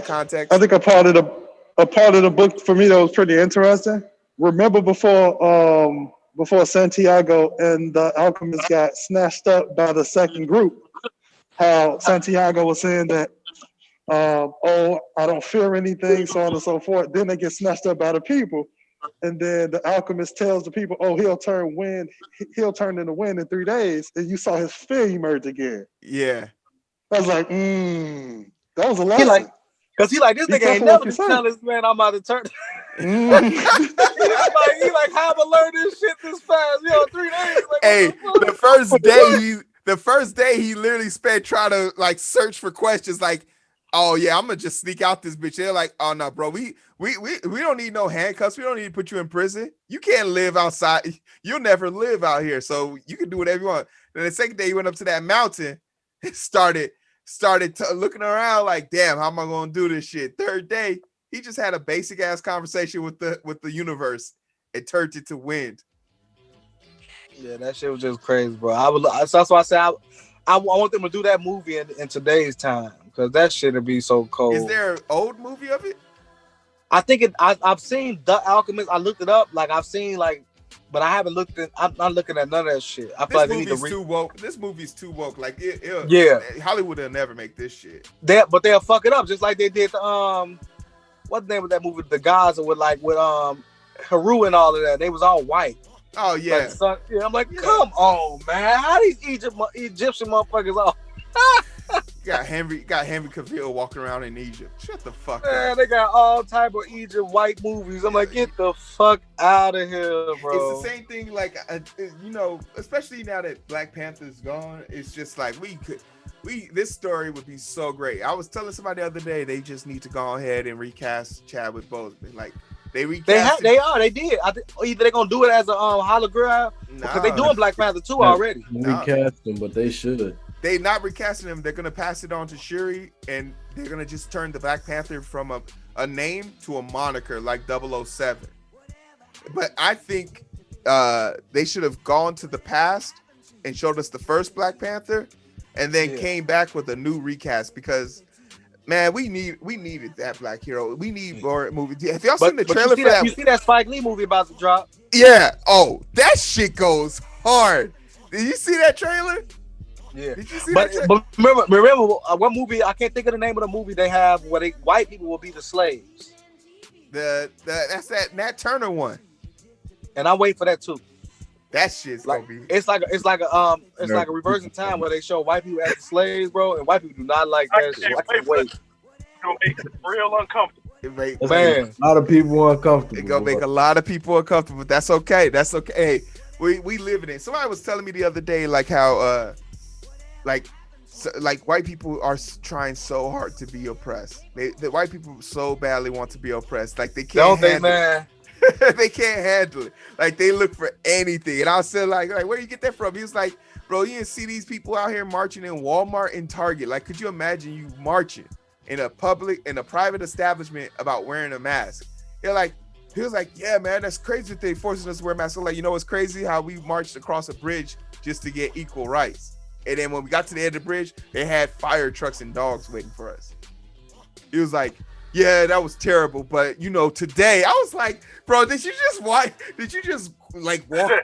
context? I think a part of the book for me that was pretty interesting. Remember before Santiago and the Alchemist got snatched up by the second group, how Santiago was saying that, I don't fear anything, so on and so forth. Then they get snatched up by the people. And then the Alchemist tells the people, he'll turn into wind in 3 days. And you saw his fear emerge again. Yeah. I was like, that was a lesson. Because this nigga ain't never tell this man I'm about to turn. He like, how am I learn this shit this fast? 3 days. Like, Hey, what the first day he literally spent trying to like search for questions like, oh yeah, I'm gonna just sneak out this bitch. They're like, oh no, bro, we don't need no handcuffs. We don't need to put you in prison. You can't live outside. You'll never live out here. So you can do whatever you want. Then the second day he went up to that mountain and started looking around like, damn, how am I gonna do this shit? Third day, he just had a basic ass conversation with the universe and turned it to wind. Yeah, that shit was just crazy, bro. That's why I said I want them to do that movie in today's time because that shit would be so cold. Is there an old movie of it? I think I've seen The Alchemist. I looked it up. Like I've seen but I haven't looked at. I'm not looking at none of that shit. I feel like they need to too woke. This movie's too woke. Like yeah, Hollywood will never make this shit. But they'll fuck it up just like they did what's the name of that movie? The Gaza with Heero and all of that. They was all white. Oh yeah. I'm like, come on, man. How these Egyptian motherfuckers all? got Henry Cavill walking around in Egypt. Shut the fuck up. They got all type of Egypt white movies. I'm like, get the fuck out of here, bro. It's the same thing, like especially now that Black Panther's gone. It's just like this story would be so great. I was telling somebody the other day they just need to go ahead and recast Chadwick Boseman. Like they recast. They did. Either they're gonna do it as a hologram because they doing Black Panther 2 already. Recast him, but they should. They not recasting him. They're gonna pass it on to Shuri, and they're gonna just turn the Black Panther from a name to a moniker like 007. But I think they should have gone to the past and showed us the first Black Panther, and then came back with a new recast because, man, we needed that Black hero. We need more movies. Have y'all seen the trailer for that? You see that Spike Lee movie about to drop? Yeah. Oh, that shit goes hard. Did you see that trailer? Yeah. Did you see but remember what movie? I can't think of the name of the movie they have where white people will be the slaves. That's that Nat Turner one. And I'm waiting for that too. That shit's like, gonna be. It's like a reversing time where they show white people as slaves, bro, and white people do not like that shit. I can't wait. It's gonna make it real uncomfortable. Man, a lot of people uncomfortable. It's gonna make a lot of people uncomfortable, but that's okay. That's okay. Hey, we live in it. Somebody was telling me the other day, like how like white people are trying so hard to be oppressed. The white people so badly want to be oppressed. Like they can't. They can't handle it. Like they look for anything. And I said, like, where do you get that from? He was like, bro, you didn't see these people out here marching in Walmart and Target. Like, could you imagine you marching in a private establishment about wearing a mask? He was like, yeah, man, that's crazy that they forcing us to wear masks. I'm like, you know what's crazy? How we marched across a bridge just to get equal rights. And then when we got to the end of the bridge, they had fire trucks and dogs waiting for us. He was like, yeah, that was terrible. But today I was like, bro, did you just walk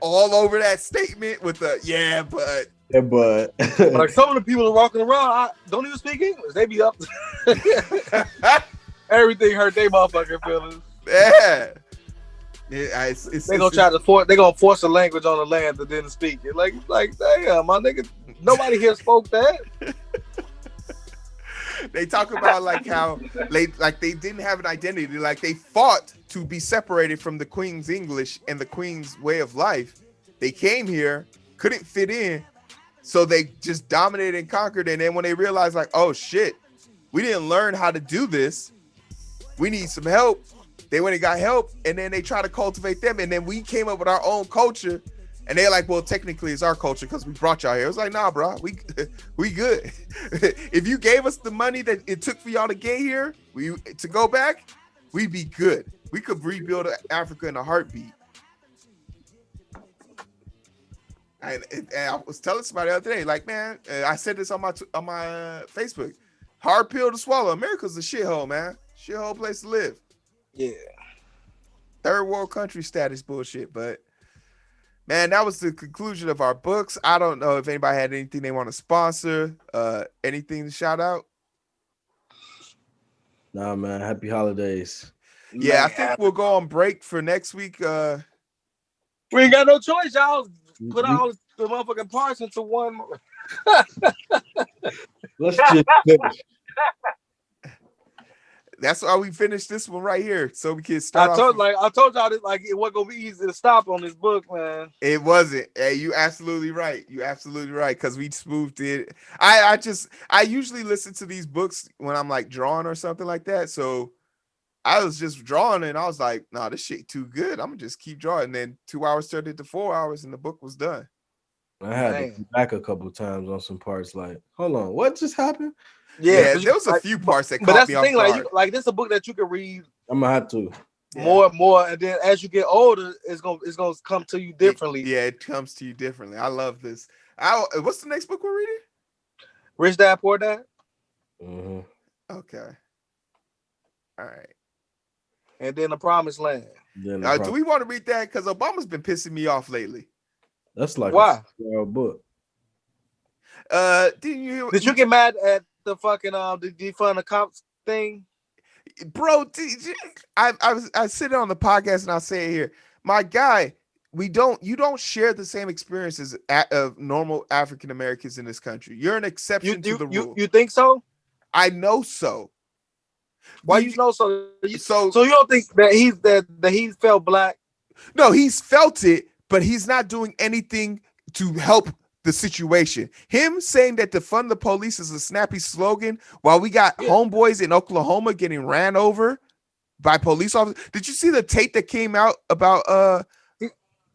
all over that statement with the but like some of the people are walking around, don't even speak English. They be up. Everything hurt their motherfucking feelings. Yeah. They gonna force a language on the land that didn't speak it. Like damn, my nigga, nobody here spoke that. They talk about like how they didn't have an identity. Like they fought to be separated from the Queen's English and the Queen's way of life. They came here, couldn't fit in, so they just dominated and conquered. And then when they realized, like, oh shit, we didn't learn how to do this. We need some help. They went and got help, and then they try to cultivate them, and then we came up with our own culture, and they're like, well, technically it's our culture because we brought y'all here. It was like, nah, bro, we good. If you gave us the money that it took for y'all to get here, to go back, we'd be good. We could rebuild Africa in a heartbeat. And I was telling somebody the other day, like, man, I said this on my Facebook. Hard pill to swallow. America's a shithole, man. Shithole place to live. Yeah. Third world country status bullshit. But man, that was the conclusion of our books. I don't know if anybody had anything they want to sponsor, anything to shout out. Nah, man. Happy holidays. Yeah, I think we'll go on break for next week. We ain't got no choice, y'all. Put all the motherfucking parts into one. Let's just finish. That's why we finished this one right here, so we can I start told off. y'all this, like it wasn't gonna be easy to stop on this book, man. It wasn't. Hey, you absolutely right. You absolutely right. Because we smoothed it. I usually listen to these books when I'm like drawing or something like that. So I was just drawing and I was like, nah, this shit too good. I'm gonna just keep drawing. And then 2 hours turned into 4 hours and the book was done. I had to Man. come back a couple of times on some parts. Like, hold on, what just happened? Yeah, but there was a like, few parts that but caught that's me the off thing. Like guard. this is a book that you can read I'm gonna have to. more and more, and then as you get older, it's gonna come to you differently. It comes to you differently. I love this. What's the next book we're reading? Rich Dad Poor Dad, Mm-hmm. Okay. All right. and then The Promised Land. Then Do we want to read that? Because Obama's been pissing me off lately. that's like Why? a 4-hour book. Did you get mad at the fucking the defund the cops thing? bro? I sit on the podcast and I say it here, my guy. You don't share the same experiences of normal African Americans in this country. You're an exception to the rule. You think so? I know so. Why you know so? So you don't think that he felt black? No, he's felt it, but he's not doing anything to help the situation. Him saying that defund the police is a snappy slogan while we got homeboys in Oklahoma getting ran over by police officers. Did you see the tape that came out about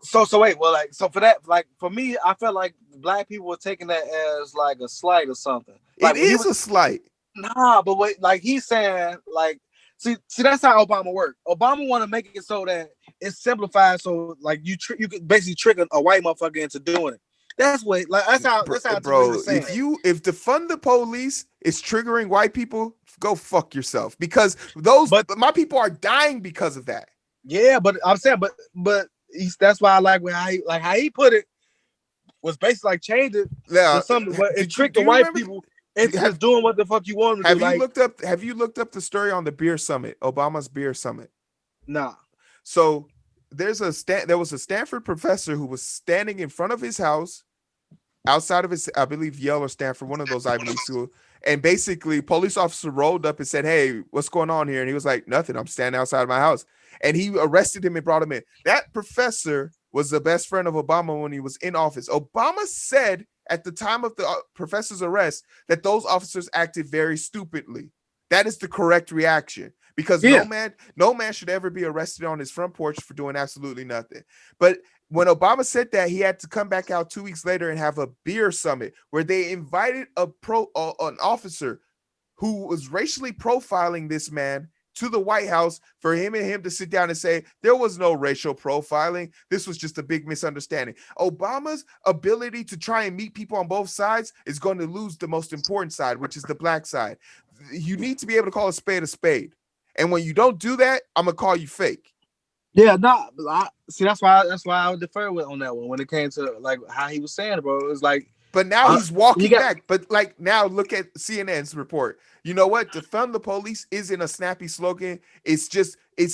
So wait, well, like, so for that, like, for me, I felt like black people were taking that as like a slight or something. Like, it is a slight. Nah, but wait, like he's saying, like, see, that's how Obama worked. Obama want to make it so that it's simplified, so like you could basically trick a white motherfucker into doing it. That's what, like, that's how bro. was saying. If defund the police is triggering white people, go fuck yourself, because my people are dying because of that. Yeah, but I'm saying, but that's why I like how he put it was basically like change it to something, but it tricked the white people into just doing what the fuck you want them to do. Have you looked up the story on the beer summit, Obama's beer summit? Nah. So there was a Stanford professor who was standing in front of his house, outside of his, I believe, Yale or Stanford, one of those Ivy League schools. And basically, police officer rolled up and said, "Hey, what's going on here?" And he was like, "Nothing. I'm standing outside of my house." And he arrested him and brought him in. That professor was the best friend of Obama when he was in office. Obama said at the time of the professor's arrest that those officers acted very stupidly. That is the correct reaction, because no man should ever be arrested on his front porch for doing absolutely nothing. But when Obama said that, he had to come back out 2 weeks later and have a beer summit where they invited an officer who was racially profiling this man to the White House for him to sit down and say there was no racial profiling. This was just a big misunderstanding. Obama's ability to try and meet people on both sides is going to lose the most important side, which is the black side. You need to be able to call a spade a spade. And when you don't do that, I'm going to call you fake. Yeah, no, that's why I would defer with on that one when it came to like how he was saying, bro. It was like, but now he's walking back. But like now, look at CNN's report. You know what? Defund the police isn't a snappy slogan. It's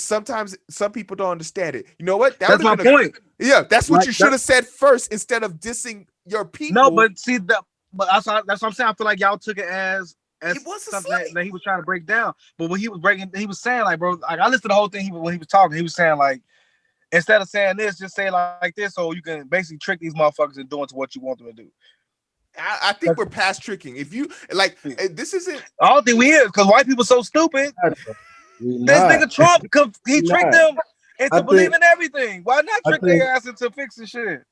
sometimes some people don't understand it. You know what? That's my point. Yeah, that's what you should have said first instead of dissing your people. No, but see that. But that's what I'm saying. I feel like y'all took it as it was something that he was trying to break down. But when he was saying, like, bro, like, I listened to the whole thing. When he was talking, he was saying, like, instead of saying this, just say like this, so you can basically trick these motherfuckers into doing to what you want them to do. I think we're past tricking. If you like, this isn't. I don't think we is, because white people so stupid. This nigga Trump, he tricked them into believing everything. Why not trick their ass into fixing shit?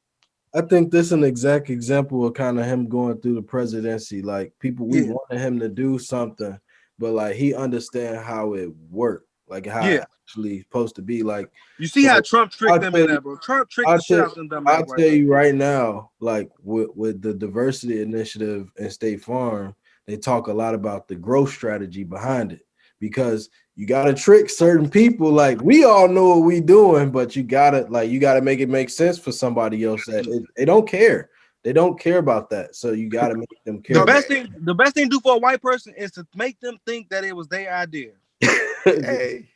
I think this is an exact example of kind of him going through the presidency. Like, people, we wanted him to do something, but like he understand how it worked, like how it actually supposed to be. Like, you see how Trump tricked them in that, bro. Trump tricked the shit out of them. I'll tell you right now, like with the diversity initiative in State Farm, they talk a lot about the growth strategy behind it, because you gotta trick certain people. Like, we all know what we doing, but you gotta make it make sense for somebody else that they don't care. They don't care about that. So you gotta make them care. The best thing to do for a white person is to make them think that it was their idea. Hey,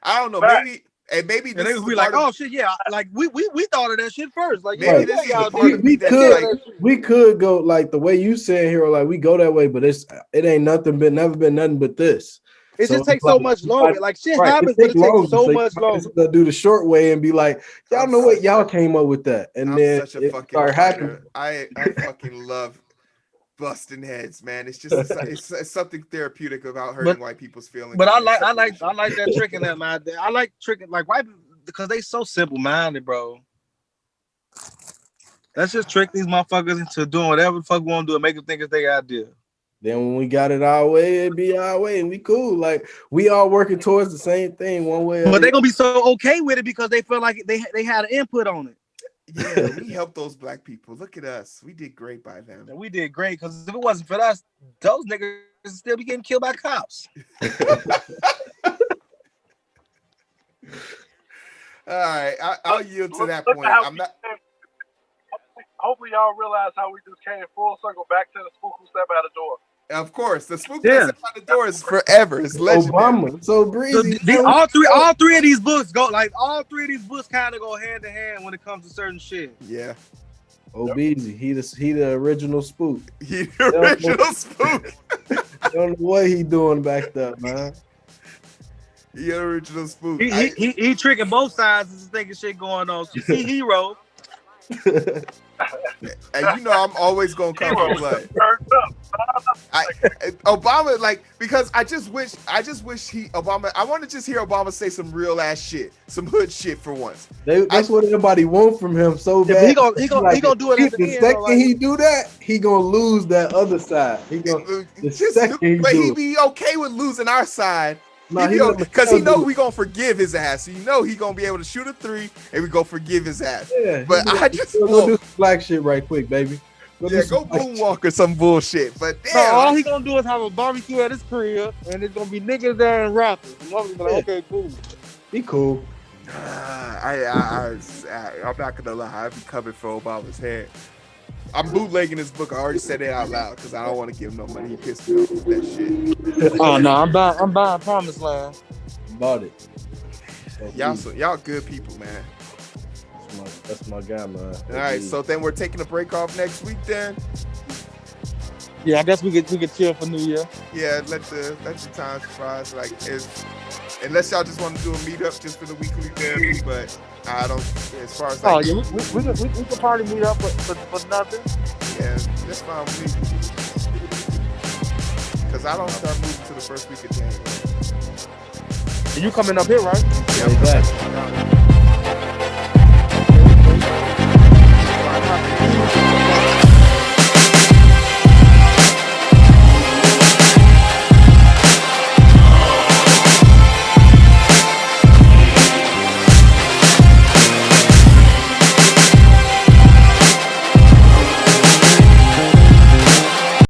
I don't know. Maybe And maybe And this they is would the be like, part of- "Oh shit, yeah!" Like we thought of that shit first. Like, maybe yeah, this is y'all the part did. of me we that's could like, we could go like the way you said here, like we go that way, but it ain't never been nothing but this. It So just takes it's so like, much longer. Like shit right, happens, but it takes so so you much might as longer. well do the short way and be like, y'all I'm know what, such y'all a- came up with that, and I'm then such a it fucking started happening. fighter. I fucking love busting heads, man. It's just it's something therapeutic about hurting white people's feelings. But in I this like situation. that tricking them, man. I like tricking like white people because they so simple minded, bro. Let's just trick these motherfuckers into doing whatever the fuck we want to do and make them think it's their idea. Then when we got it our way, it'd be our way, and we cool. Like we all working towards the same thing, one way. But they're gonna be so okay with it because they feel like they had an input on it. Yeah, we helped those black people. Look at us. We did great by them. And we did great because if it wasn't for us, those niggas would still be getting killed by cops. All right, I'll yield to that Look point. at how I'm not. Hopefully y'all realize how we just came full circle back to the spook who stepped out the door. Of course, the spook Yeah. that's at the door is forever. It's legendary. Obama, so So breezy. all three of these books go like all three of these books kind of go hand to hand when it comes to certain shit. Yeah, Obeezy, he the original spook. he the original spook. I don't know what he doing back there, man. The original spook. He tricking both sides and thinking shit going on. So see Heero. And you know I'm always gonna come for blood. Turned up. Obama, like, because I just wish Obama. I want to just hear Obama say some real ass shit, some hood shit for once. That's what everybody want from him so Yeah, bad. but he gonna do it at the end, second though, like- he do that, he gonna lose that other side. He Be okay with losing our side. Because he know we gonna forgive his ass. So you know he gonna be able to shoot a 3 and we gonna forgive his ass. Yeah, but I just go do some black shit right quick, baby. Go moonwalk or some bullshit. But damn, No, all he gonna do is have a barbecue at his crib, and it's gonna be niggas there and rappers. And gonna be like, okay, cool. Be cool. I'm not gonna lie. I'd be coming for Obama's head. I'm bootlegging this book. I already said it out loud because I don't want to give him no money. He pissed me off with that shit. Oh no, I'm buying Promised Land. Bought it. Y'all good people, man. That's my guy, man. All right, so then we're taking a break off next week then. Yeah, I guess we could chill for New Year. Yeah, let your time surprise. Like, unless y'all just want to do a meetup just for the weekly therapy, but I don't. As far as like, we could probably meet up for nothing. Yeah, that's fine with me. Because I don't start moving to the first week of January. And you coming up here, right? Yeah, I'm coming.